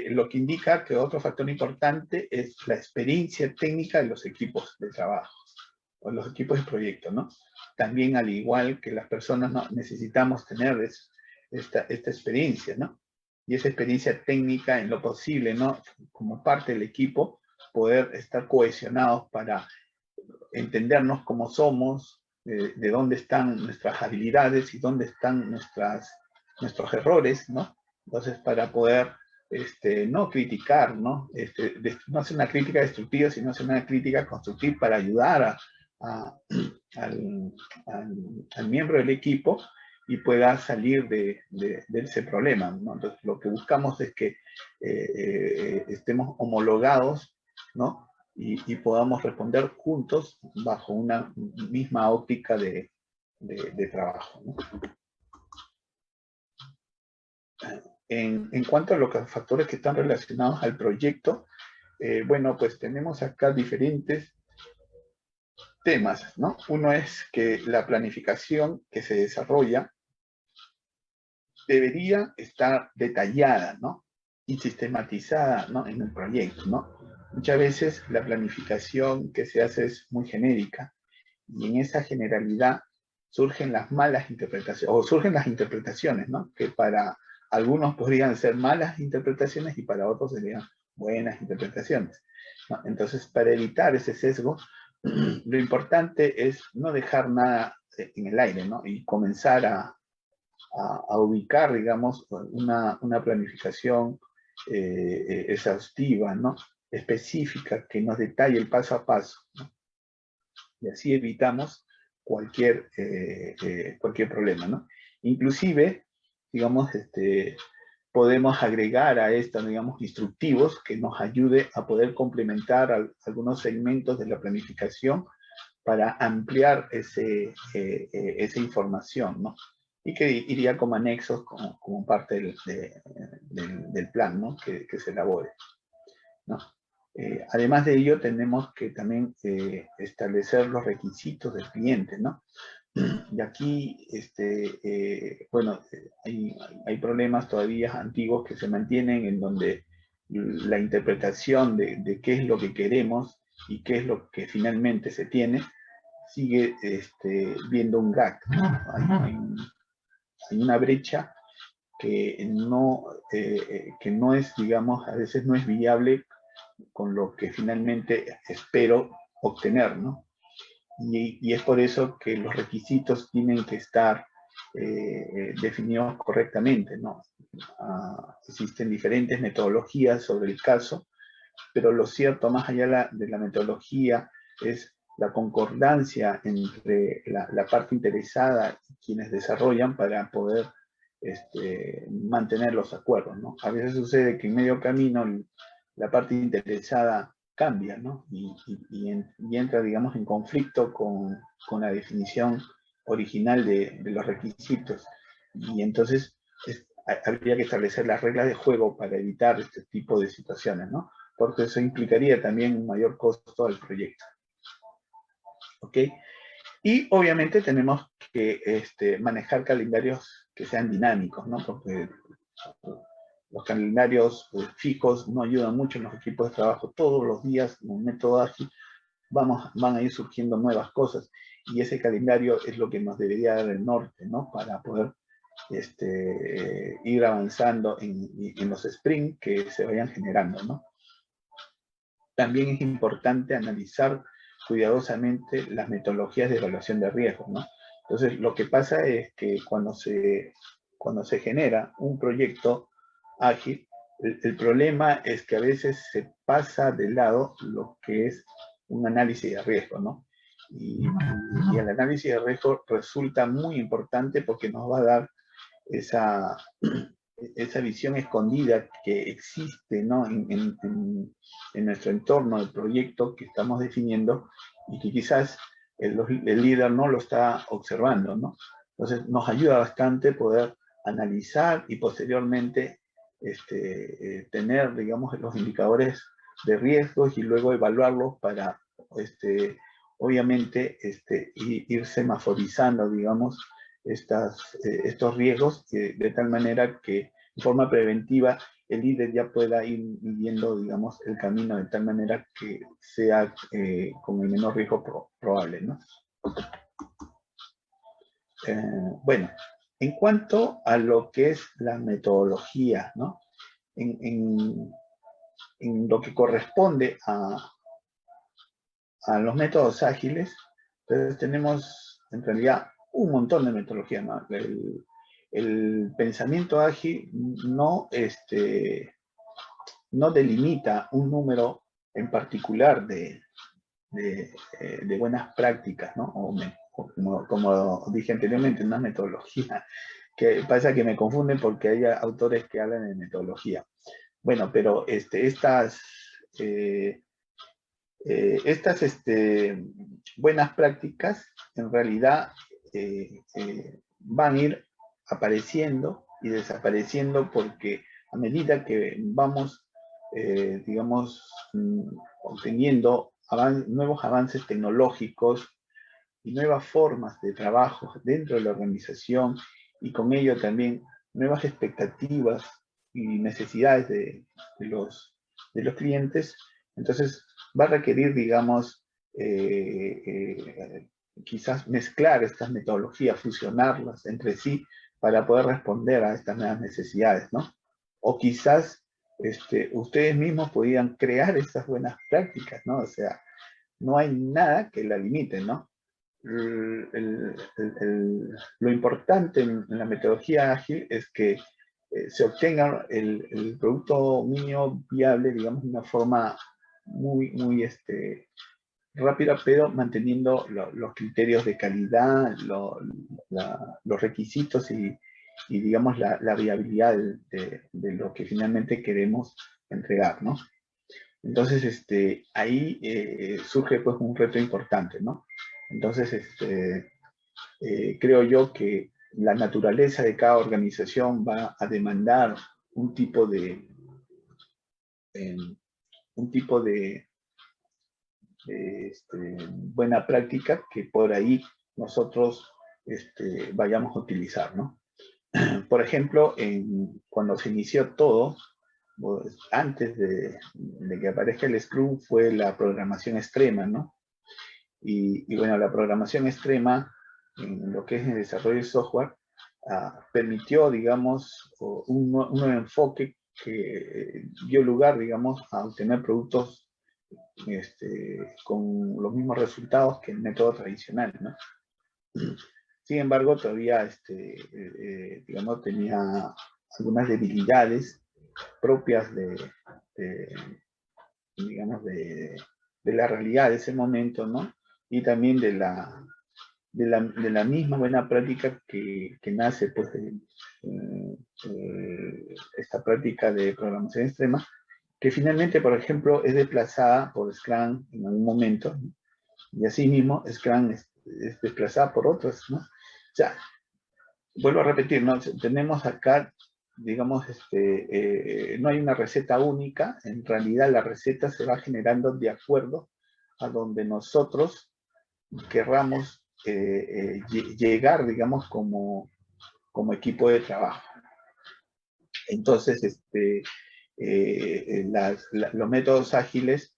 lo que indica que otro factor importante es la experiencia técnica de los equipos de trabajo, o los equipos de proyecto, ¿no? También, al igual que las personas, ¿no?, necesitamos tener esta experiencia, ¿no? Y esa experiencia técnica, en lo posible, ¿no?, como parte del equipo, poder estar cohesionados para entendernos cómo somos, de dónde están nuestras habilidades y dónde están nuestros errores, ¿no? Entonces, para poder no criticar, ¿no? No hacer una crítica destructiva, sino hacer una crítica constructiva para ayudar al miembro del equipo y pueda salir de ese problema, ¿no? Entonces, lo que buscamos es que estemos homologados, ¿no? Y podamos responder juntos bajo una misma óptica de trabajo, ¿no? En cuanto a los factores que están relacionados al proyecto, bueno, pues tenemos acá diferentes temas, ¿no? Uno es que la planificación que se desarrolla debería estar detallada, ¿no? Y sistematizada, ¿no?, en el proyecto, ¿no? Muchas veces la planificación que se hace es muy genérica, y en esa generalidad surgen las malas interpretaciones, o surgen las interpretaciones, ¿no?, que para algunos podrían ser malas interpretaciones y para otros serían buenas interpretaciones, ¿no? Entonces, para evitar ese sesgo, lo importante es no dejar nada en el aire, ¿no?, y comenzar a ubicar, digamos, una planificación exhaustiva, ¿no?, específica, que nos detalle el paso a paso, ¿no? Y así evitamos cualquier problema, ¿no? Inclusive, digamos, podemos agregar a esto, digamos, instructivos que nos ayude a poder complementar algunos segmentos de la planificación para ampliar esa información, ¿no? Y que iría como anexos, como parte del plan, ¿no?, que se elabore, ¿no? Además de ello, tenemos que también establecer los requisitos del cliente, ¿no? Y aquí, bueno, hay problemas todavía antiguos que se mantienen, en donde la interpretación de qué es lo que queremos y qué es lo que finalmente se tiene, sigue viendo un gap, ¿no? Hay una brecha que no es, digamos, a veces no es viable con lo que finalmente espero obtener, ¿no? Y es por eso que los requisitos tienen que estar definidos correctamente, ¿no? Existen diferentes metodologías sobre el caso, pero lo cierto, más allá de la metodología, es la concordancia entre la parte interesada y quienes desarrollan para poder mantener los acuerdos, ¿no? A veces sucede que en medio camino la parte interesada cambia, ¿no? Y entra, digamos, en conflicto con la definición original de los requisitos. Y entonces habría que establecer las reglas de juego para evitar este tipo de situaciones, ¿no? Porque eso implicaría también un mayor costo al proyecto. ¿Ok? Y obviamente tenemos que manejar calendarios que sean dinámicos, ¿no? Porque los calendarios fijos no ayudan mucho en los equipos de trabajo. Todos los días, en un método ágil, van a ir surgiendo nuevas cosas. Y ese calendario es lo que nos debería dar el norte, ¿no?, para poder ir avanzando en los sprints que se vayan generando, ¿no? También es importante analizar cuidadosamente las metodologías de evaluación de riesgos, ¿no? Entonces, lo que pasa es que cuando se genera un proyecto ágil, el problema es que a veces se pasa de lado lo que es un análisis de riesgo, ¿no? Y el análisis de riesgo resulta muy importante porque nos va a dar esa visión escondida que existe, ¿no?, en nuestro entorno, el proyecto que estamos definiendo, y que quizás el líder no lo está observando, ¿no? Entonces nos ayuda bastante poder analizar y posteriormente tener, digamos, los indicadores de riesgos y luego evaluarlos para, obviamente, ir semaforizando, digamos, estos riesgos, de tal manera que de forma preventiva el líder ya pueda ir viendo, digamos, el camino de tal manera que sea con el menor riesgo probable, ¿no? Bueno, en cuanto a lo que es la metodología, ¿no? En lo que corresponde a los métodos ágiles, entonces tenemos en realidad un montón de metodologías, ¿no? El pensamiento ágil no delimita un número en particular de buenas prácticas, ¿no? O como dije anteriormente, una metodología, que pasa que me confunden porque hay autores que hablan de metodología. Bueno, pero estas buenas prácticas en realidad van a ir apareciendo y desapareciendo porque a medida que vamos, digamos, obteniendo nuevos avances tecnológicos y nuevas formas de trabajo dentro de la organización y con ello también nuevas expectativas y necesidades de los clientes, entonces va a requerir, digamos, quizás mezclar estas metodologías, fusionarlas entre sí para poder responder a estas nuevas necesidades, ¿no? O quizás ustedes mismos podrían crear estas buenas prácticas, ¿no? O sea, no hay nada que la limite, ¿no? Lo importante en la metodología ágil es que se obtenga el producto mínimo viable, digamos, de una forma muy rápida, pero manteniendo los criterios de calidad, los requisitos y digamos, la viabilidad de lo que finalmente queremos entregar, ¿no? Entonces, ahí surge pues un reto importante, ¿no? Entonces, creo yo que la naturaleza de cada organización va a demandar un tipo de buena práctica que por ahí nosotros vayamos a utilizar, ¿no? Por ejemplo, cuando se inició todo, pues, antes de que aparezca el Scrum, fue la programación extrema, ¿no? Y bueno, la programación extrema, en lo que es el desarrollo de software, permitió, digamos, un nuevo enfoque que dio lugar, digamos, a obtener productos con los mismos resultados que el método tradicional, ¿no? Sin embargo, todavía, digamos, tenía algunas debilidades propias digamos, de la realidad de ese momento, ¿no? Y también de la misma buena práctica que nace, pues, esta práctica de programación extrema, que finalmente, por ejemplo, es desplazada por Scrum en algún momento, ¿no? Y asimismo, Scrum es desplazada por otros, ¿no? O sea, vuelvo a repetir, ¿no? Tenemos acá, digamos, no hay una receta única, en realidad la receta se va generando de acuerdo a donde nosotros querramos llegar, digamos, como equipo de trabajo. Entonces, los métodos ágiles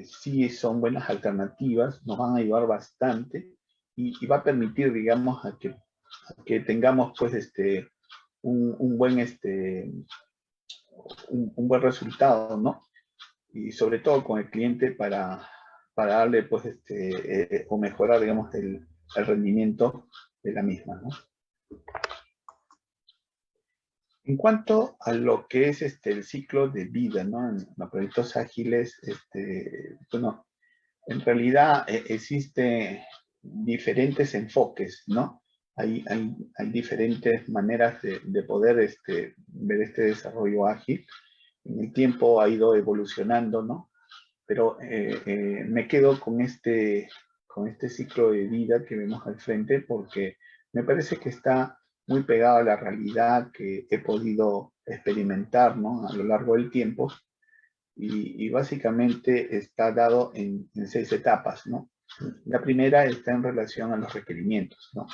sí son buenas alternativas, nos van a ayudar bastante y va a permitir, digamos, a que tengamos, pues, un buen resultado, ¿no? Y sobre todo con el cliente para darle, pues, o mejorar, digamos, el rendimiento de la misma, ¿no? En cuanto a lo que es el ciclo de vida, ¿no? En los proyectos ágiles, bueno, en realidad existen diferentes enfoques, ¿no? Hay diferentes maneras de poder ver este desarrollo ágil. En el tiempo ha ido evolucionando, ¿no? Pero me quedo con este ciclo de vida que vemos al frente porque me parece que está muy pegado a la realidad que he podido experimentar, ¿no? A lo largo del tiempo y básicamente está dado en 6 etapas, ¿no? La primera está en relación a los requerimientos, ¿no?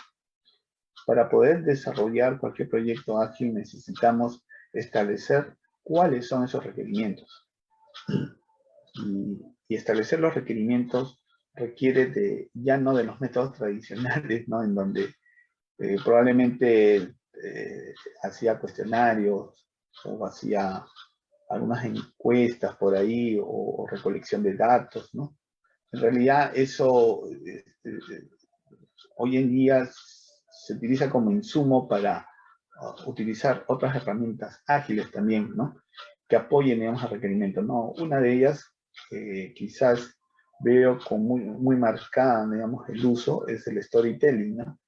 Para poder desarrollar cualquier proyecto ágil necesitamos establecer cuáles son esos requerimientos. Y establecer los requerimientos requiere ya no de los métodos tradicionales, ¿no? En donde probablemente hacía cuestionarios o hacía algunas encuestas por ahí o recolección de datos, ¿no? En realidad eso hoy en día se utiliza como insumo para utilizar otras herramientas ágiles también, ¿no? Que apoyen, digamos, al requerimiento, ¿no? Una de ellas, quizás veo con muy marcada, digamos, el uso, es el storytelling, ¿no?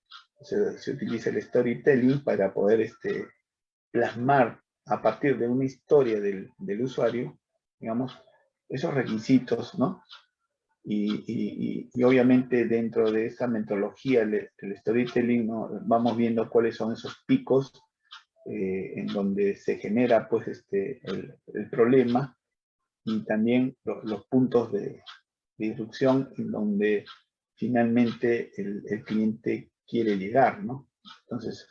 Se utiliza el storytelling para poder plasmar a partir de una historia del usuario, digamos, esos requisitos, ¿no? Y obviamente dentro de esa metodología del storytelling, ¿no? Vamos viendo cuáles son esos picos en donde se genera pues el problema y también los puntos de disrupción en donde finalmente el cliente quiere llegar, ¿no? Entonces,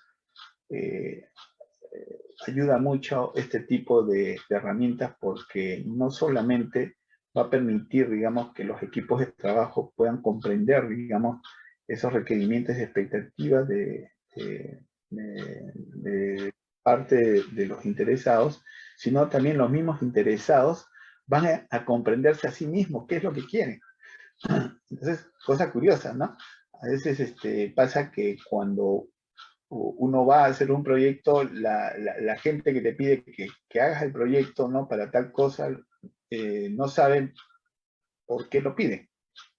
ayuda mucho este tipo de herramientas porque no solamente va a permitir, digamos, que los equipos de trabajo puedan comprender, digamos, esos requerimientos y expectativas de parte de los interesados, sino también los mismos interesados van a comprenderse a sí mismos qué es lo que quieren. Entonces, cosa curiosa, ¿no? A veces pasa que cuando uno va a hacer un proyecto, la gente que te pide que hagas el proyecto, ¿no? Para tal cosa, no saben por qué lo piden,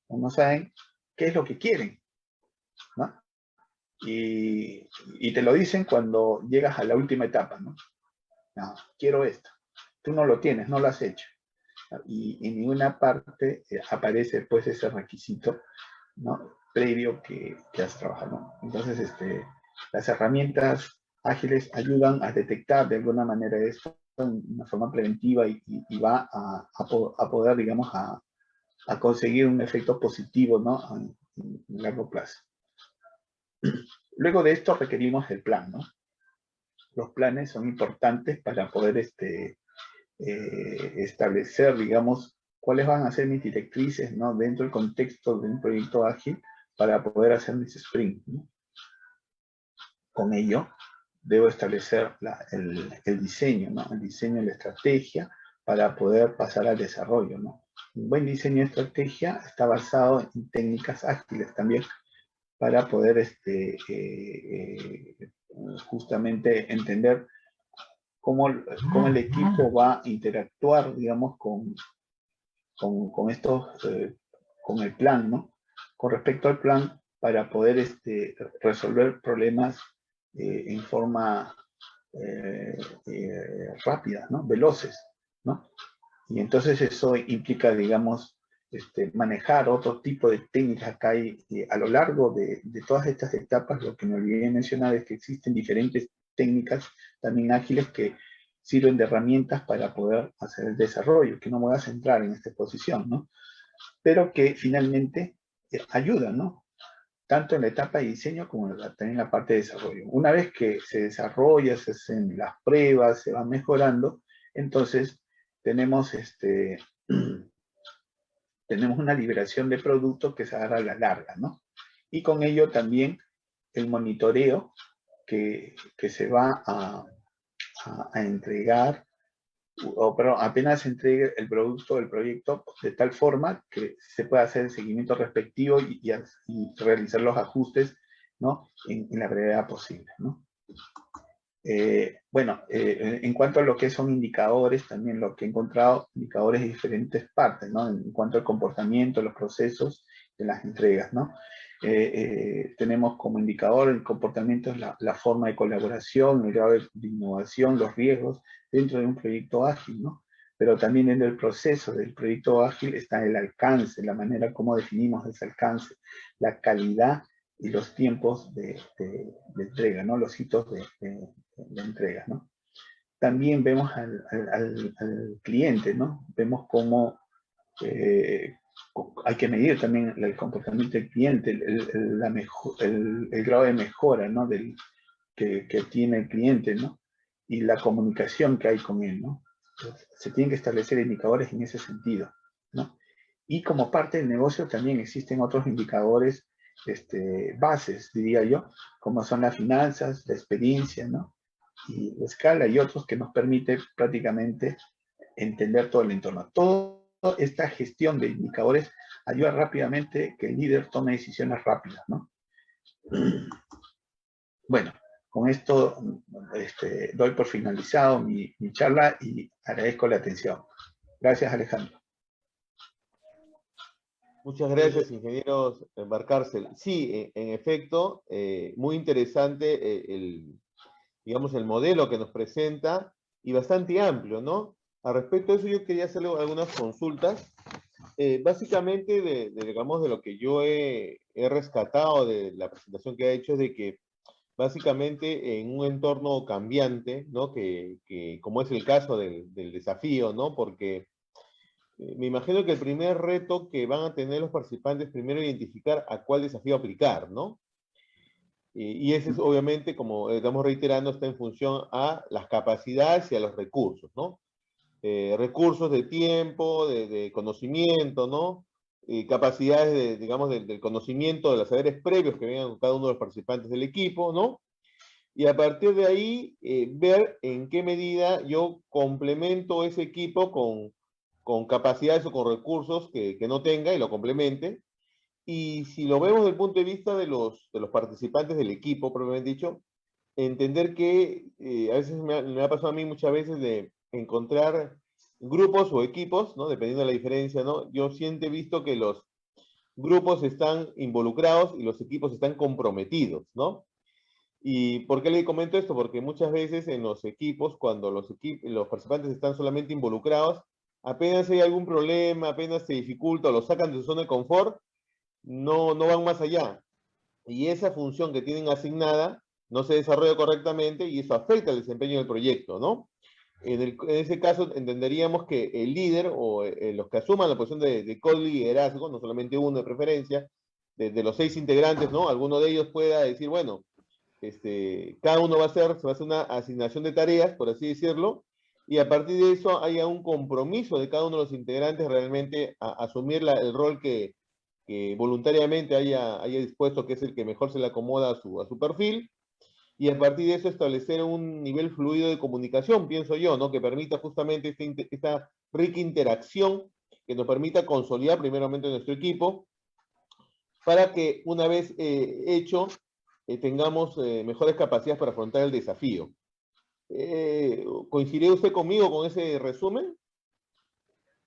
o no saben qué es lo que quieren, ¿no? Y te lo dicen cuando llegas a la última etapa, ¿no? No, quiero esto. Tú no lo tienes, no lo has hecho. Y en ninguna parte aparece pues ese requisito, ¿no? Previo que has trabajado, ¿no? Entonces, las herramientas ágiles ayudan a detectar de alguna manera esto en una forma preventiva y va a poder, digamos, a conseguir un efecto positivo, ¿no? En largo plazo. Luego de esto requerimos el plan, ¿no? Los planes son importantes para poder establecer, digamos, cuáles van a ser mis directrices, ¿no? Dentro del contexto de un proyecto ágil para poder hacer mis sprints, ¿no? Con ello, debo establecer el diseño, ¿no? El diseño de la estrategia para poder pasar al desarrollo, ¿no? Un buen diseño de estrategia está basado en técnicas ágiles también para poder justamente entender cómo el equipo va a interactuar, digamos, con con el plan, ¿no? Con respecto al plan, para poder resolver problemas en forma rápida, ¿no? Veloces, ¿no? Y entonces eso implica, digamos, manejar otro tipo de técnicas que hay a lo largo de todas estas etapas. Lo que me olvidé de mencionar es que existen diferentes técnicas también ágiles que sirven de herramientas para poder hacer el desarrollo, que no me voy a centrar en esta exposición, ¿no? Pero que finalmente ayudan, ¿no? Tanto en la etapa de diseño como también en la parte de desarrollo. Una vez que se desarrolla, se hacen las pruebas, se van mejorando, entonces tenemos, tenemos una liberación de producto que se agarra a la larga, ¿no? Y con ello también el monitoreo que se va a entregar, pero apenas se entregue el producto del proyecto de tal forma que se pueda hacer el seguimiento respectivo y realizar los ajustes, ¿no? En la brevedad posible, ¿no? Bueno, en cuanto a lo que son indicadores, también lo que he encontrado, indicadores de diferentes partes, ¿no? En cuanto al comportamiento, los procesos de las entregas, ¿no? Tenemos como indicador el comportamiento, es la forma de colaboración, el grado de innovación, los riesgos dentro de un proyecto ágil, ¿no? Pero también en el proceso del proyecto ágil está el alcance, la manera como definimos ese alcance, la calidad y los tiempos de entrega, ¿no? Los hitos de entrega, ¿no? También vemos al cliente, ¿no? Vemos cómo hay que medir también el comportamiento del cliente, el grado de mejora, ¿no? Que tiene el cliente, ¿no? y la comunicación que hay con él, ¿no? Entonces, se tienen que establecer indicadores en ese sentido, ¿no? Y como parte del negocio también existen otros indicadores, bases, diría yo, como son las finanzas, la experiencia, ¿no? Y la escala y otros que nos permite prácticamente entender todo el entorno. Toda esta gestión de indicadores ayuda rápidamente que el líder tome decisiones rápidas, ¿no? Bueno, con esto doy por finalizado mi charla y agradezco la atención. Gracias, Alejandro. Muchas gracias, ingeniero Barcárcel. Sí, en efecto, muy interesante digamos, el modelo que nos presenta y bastante amplio, ¿no? Al respecto de eso, yo quería hacerle algunas consultas. Básicamente, digamos, de lo que yo he rescatado de la presentación que ha hecho, es de que básicamente en un entorno cambiante, ¿no? Como es el caso del desafío, ¿no? Porque me imagino que el primer reto que van a tener los participantes, primero identificar a cuál desafío aplicar, ¿no? Y ese es obviamente, como estamos reiterando, está en función a las capacidades y a los recursos, ¿no? Recursos de tiempo, de conocimiento, ¿no? Capacidades, digamos, del conocimiento, de los saberes previos que vengan con cada uno de los participantes del equipo, ¿no? Y a partir de ahí, ver en qué medida yo complemento ese equipo con capacidades o con recursos que no tenga y lo complemente. Y si lo vemos desde el punto de vista de los participantes del equipo, propiamente dicho, entender que a veces me ha pasado a mí muchas veces de encontrar grupos o equipos, ¿no? Dependiendo de la diferencia, ¿no? Yo siempre he visto que los grupos están involucrados y los equipos están comprometidos, ¿no? ¿Y por qué le comento esto? Porque muchas veces en los equipos, cuando los participantes están solamente involucrados, apenas hay algún problema, apenas se dificulta o lo sacan de su zona de confort, no van más allá. Y esa función que tienen asignada no se desarrolla correctamente y eso afecta el desempeño del proyecto, ¿no? En ese caso entenderíamos que el líder o los que asuman la posición de co-liderazgo, no solamente uno de preferencia, de los 6 integrantes, ¿no? Alguno de ellos pueda decir, bueno, cada uno se va a hacer una asignación de tareas, por así decirlo, y a partir de eso haya un compromiso de cada uno de los integrantes realmente a asumir el rol que voluntariamente haya dispuesto, que es el que mejor se le acomoda a su perfil, y a partir de eso establecer un nivel fluido de comunicación, pienso yo, ¿no? Que permita justamente esta rica interacción que nos permita consolidar primeramente nuestro equipo, para que una vez hecho, tengamos mejores capacidades para afrontar el desafío. ¿Coincide usted conmigo con ese resumen?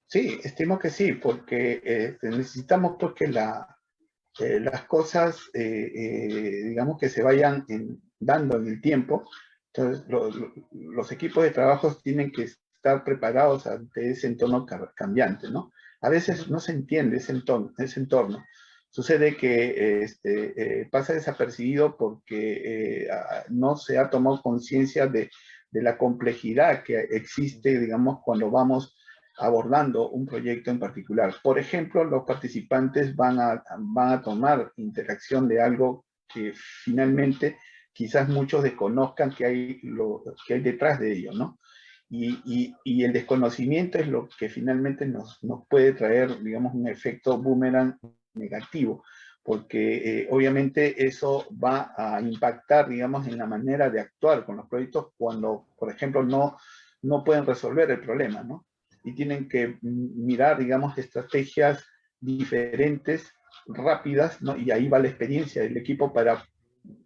Sí, estimo que sí, porque necesitamos pues, que las cosas, digamos, que se vayan dando en el tiempo. Entonces, los equipos de trabajo tienen que estar preparados ante ese entorno cambiante, ¿no? A veces no se entiende ese entorno. Sucede que pasa desapercibido porque no se ha tomado conciencia de la complejidad que existe, digamos, cuando vamos abordando un proyecto en particular. Por ejemplo, los participantes van a tomar interacción de algo que finalmente quizás muchos desconozcan que hay detrás de ello, ¿no? Y el desconocimiento es lo que finalmente nos puede traer, digamos, un efecto boomerang negativo, porque obviamente eso va a impactar, digamos, en la manera de actuar con los proyectos cuando, por ejemplo, no pueden resolver el problema, ¿no? Y tienen que mirar, digamos, estrategias diferentes, rápidas, ¿no? Y ahí va la experiencia del equipo para,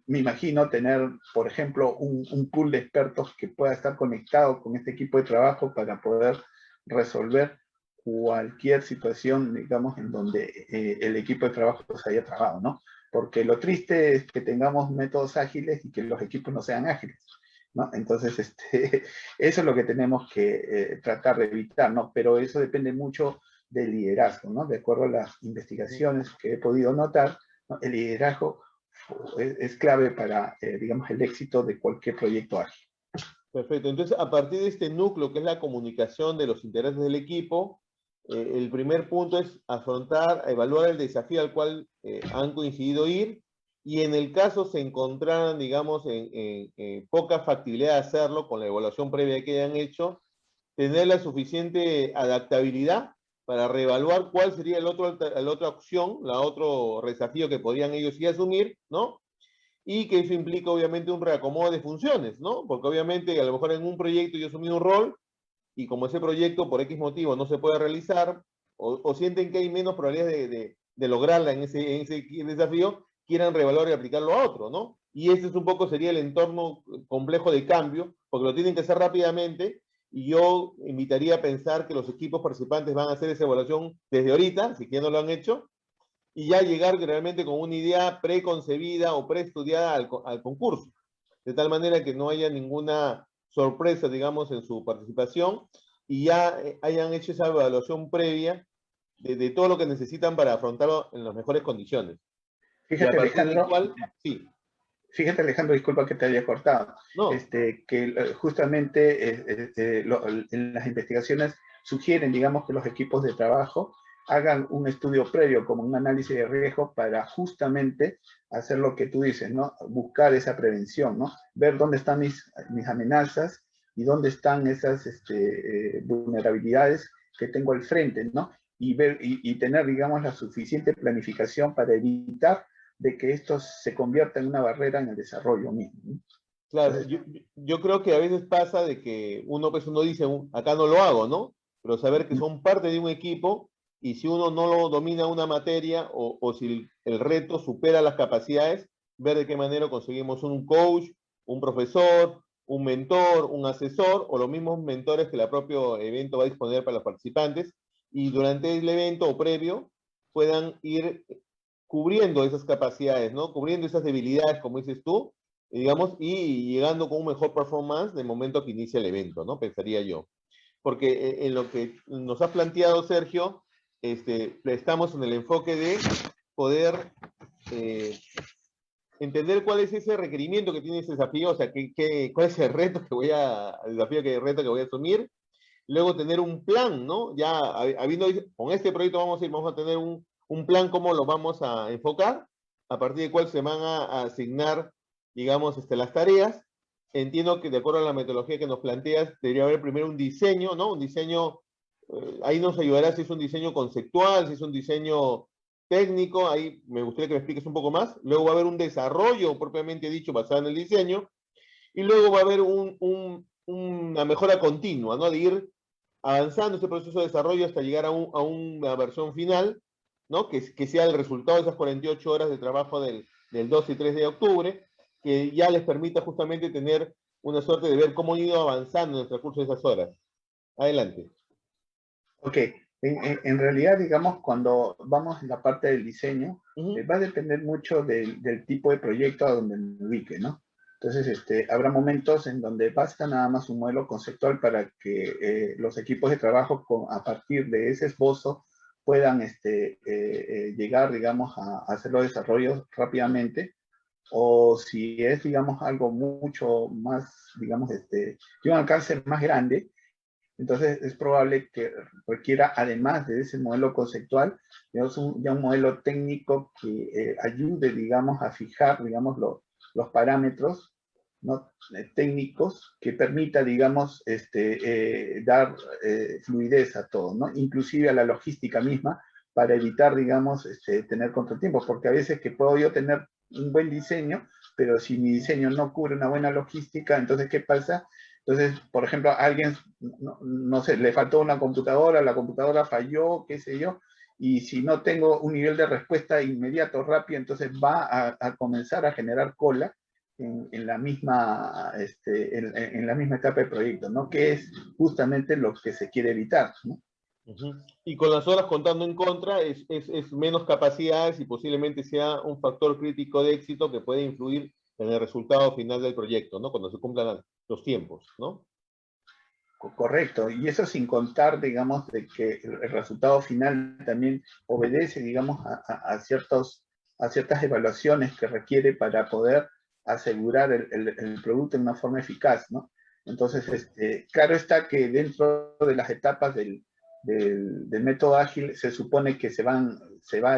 me imagino, tener, por ejemplo, un pool de expertos que pueda estar conectado con este equipo de trabajo para poder resolver cualquier situación, digamos, en donde el equipo de trabajo se haya trabado, ¿no? Porque lo triste es que tengamos métodos ágiles y que los equipos no sean ágiles, ¿no? Entonces, eso es lo que tenemos que tratar de evitar, ¿no? Pero eso depende mucho del liderazgo, ¿no? De acuerdo a las investigaciones que he podido notar, ¿no? El liderazgo es clave para, digamos, el éxito de cualquier proyecto ágil. Perfecto. Entonces, a partir de este núcleo, que es la comunicación de los integrantes del equipo, el primer punto es evaluar el desafío al cual han coincidido ir y en el caso se encontraran, digamos, en poca factibilidad de hacerlo con la evaluación previa que hayan hecho, tener la suficiente adaptabilidad para reevaluar cuál sería la otra opción, la otro desafío que podrían ellos sí asumir, ¿no? Y que eso implica obviamente un reacomodo de funciones, ¿no? Porque obviamente a lo mejor en un proyecto yo asumí un rol y como ese proyecto por X motivo no se puede realizar o sienten que hay menos probabilidades de lograrla en ese desafío, quieran reevaluar y aplicarlo a otro, ¿no? Y ese es un poco sería el entorno complejo de cambio, porque lo tienen que hacer rápidamente y yo invitaría a pensar que los equipos participantes van a hacer esa evaluación desde ahorita, si que no lo han hecho, y ya llegar realmente con una idea preconcebida o preestudiada al concurso, de tal manera que no haya ninguna sorpresa, digamos, en su participación y ya hayan hecho esa evaluación previa de todo lo que necesitan para afrontarlo en las mejores condiciones. Y a Fíjate, partir del Alejandro, cual, sí, Fíjate, Alejandro, disculpa que te haya cortado, no, que justamente en las investigaciones sugieren, digamos, que los equipos de trabajo hagan un estudio previo, como un análisis de riesgo, para justamente hacer lo que tú dices, ¿no? Buscar esa prevención, ¿no? Ver dónde están mis amenazas y dónde están esas vulnerabilidades que tengo al frente, ¿no? Y, y tener, digamos, la suficiente planificación para evitar de que esto se convierta en una barrera en el desarrollo mismo, ¿no? claro, Entonces, yo creo que a veces pasa de que uno, pues uno dice, acá no lo hago, ¿no? Pero saber que son parte de un equipo y si uno no lo domina una materia o si el reto supera las capacidades, ver de qué manera conseguimos un coach, un profesor, un mentor, un asesor o los mismos mentores que el propio evento va a disponer para los participantes y durante el evento o previo puedan ir cubriendo esas capacidades, ¿no? Cubriendo esas debilidades, como dices tú, digamos, y llegando con un mejor performance de momento que inicia el evento, ¿no? Pensaría yo. Porque en lo que nos has planteado, Sergio, estamos en el enfoque de poder entender cuál es ese requerimiento que tiene ese desafío, o sea, cuál es el reto que reto que voy a asumir, luego tener un plan, ¿no? Ya habiendo, con este proyecto vamos a tener un plan cómo lo vamos a enfocar, a partir de cuál se van a asignar, digamos, las tareas. Entiendo que de acuerdo a la metodología que nos planteas, debería haber primero un diseño, ¿no? Un diseño, ahí nos ayudará si es un diseño conceptual, si es un diseño técnico, ahí me gustaría que me expliques un poco más. Luego va a haber un desarrollo propiamente dicho basado en el diseño, y luego va a haber una mejora continua, ¿no? De ir avanzando ese proceso de desarrollo hasta llegar a una versión final, ¿no? Que sea el resultado de esas 48 horas de trabajo del 2 y 3 de octubre, que ya les permita justamente tener una suerte de ver cómo han ido avanzando en el transcurso de esas horas. Adelante. ok, en realidad, digamos, cuando vamos en la parte del diseño, va a depender mucho del tipo de proyecto a donde me ubique, ¿no? Entonces, habrá momentos en donde basta nada más un modelo conceptual para que los equipos de trabajo, a partir de ese esbozo, puedan llegar, digamos, a hacer los desarrollos rápidamente, o si es, digamos, algo mucho más, digamos, de un alcance más grande, entonces es probable que requiera, además de ese modelo conceptual, digamos, ya un modelo técnico que ayude, digamos, a fijar, digamos, los parámetros, ¿no? Técnicos que permita, digamos, dar fluidez a todo, ¿no? Inclusive a la logística misma, para evitar, digamos, tener contratiempos, porque a veces que puedo yo tener un buen diseño, pero si mi diseño no cubre una buena logística, entonces, ¿qué pasa? Entonces, por ejemplo, a alguien, no sé, le faltó una computadora, la computadora falló, qué sé yo, y si no tengo un nivel de respuesta inmediato, rápido, entonces va a comenzar a generar cola en la misma, en la misma etapa del proyecto, ¿no? Que es justamente lo que se quiere evitar, ¿no? Y con las horas contando en contra, es menos capacidades y posiblemente sea un factor crítico de éxito que puede influir en el resultado final del proyecto, ¿no? Cuando se cumplan los tiempos, ¿no? Correcto, y eso sin contar, digamos, de que el resultado final también obedece, digamos, a ciertas evaluaciones que requiere para poder asegurar el producto en una forma eficaz, ¿no? Entonces, claro está que dentro de las etapas del método ágil se supone que se va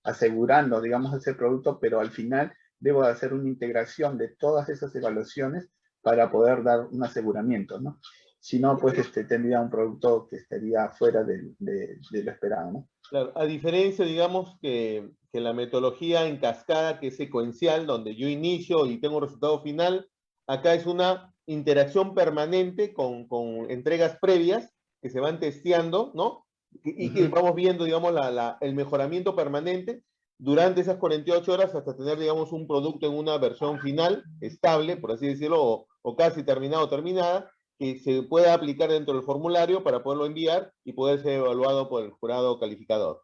asegurando, digamos, ese producto, pero al final debo hacer una integración de todas esas evaluaciones para poder dar un aseguramiento, ¿no? Si no, pues tendría un producto que estaría fuera de lo esperado, ¿no? Claro, a diferencia, digamos, que la metodología en cascada, que es secuencial, donde yo inicio y tengo un resultado final, acá es una interacción permanente con entregas previas que se van testeando, ¿no? Y que vamos viendo, digamos, el mejoramiento permanente durante esas 48 horas hasta tener, digamos, un producto en una versión final, estable, por así decirlo, o casi terminado o terminada, que se pueda aplicar dentro del formulario para poderlo enviar y poder ser evaluado por el jurado calificador.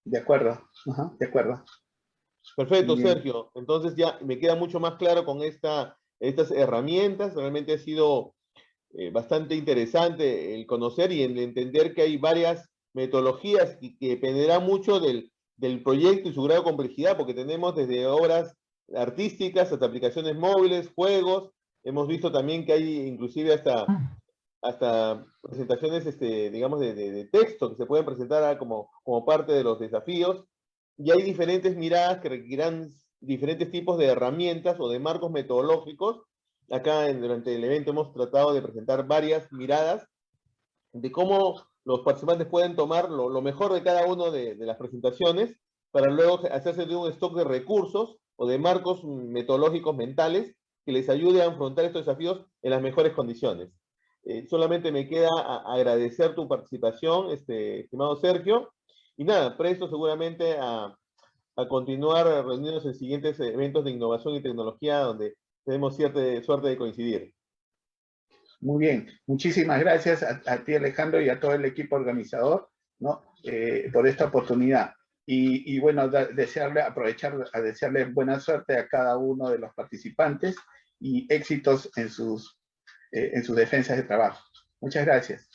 De acuerdo, de acuerdo. Perfecto, Bien. Sergio. Entonces ya me queda mucho más claro con estas herramientas. Realmente ha sido bastante interesante el conocer y el entender que hay varias metodologías que dependerá mucho del proyecto y su grado de complejidad, porque tenemos desde obras artísticas hasta aplicaciones móviles, juegos. Hemos visto también que hay inclusive hasta presentaciones, digamos, de texto que se pueden presentar como parte de los desafíos. Y hay diferentes miradas que requerirán diferentes tipos de herramientas o de marcos metodológicos. Acá durante el evento hemos tratado de presentar varias miradas de cómo los participantes pueden tomar lo mejor de cada una de las presentaciones para luego hacerse de un stock de recursos o de marcos metodológicos mentales que les ayude a afrontar estos desafíos en las mejores condiciones. Solamente me queda agradecer tu participación, estimado Sergio, y nada, presto seguramente a continuar reuniéndonos en siguientes eventos de innovación y tecnología donde tenemos cierta suerte de coincidir. Muy bien, muchísimas gracias a ti, Alejandro, y a todo el equipo organizador, ¿no? Por esta oportunidad. Y bueno, aprovechar a desearle buena suerte a cada uno de los participantes y éxitos en sus defensas de trabajo. Muchas gracias.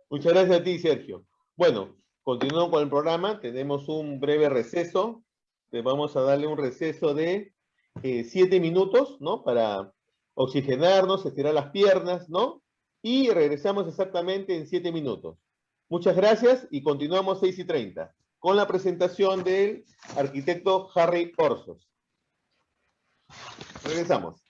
Muchas gracias a ti, Sergio. Bueno, continuando con el programa, tenemos un breve receso. Vamos a darle un receso de 7 minutos, ¿no? Para oxigenarnos, estirar las piernas, ¿no? Y regresamos exactamente en 7 minutos. Muchas gracias y continuamos 6:30 con la presentación del arquitecto Harry Orsos. Regresamos.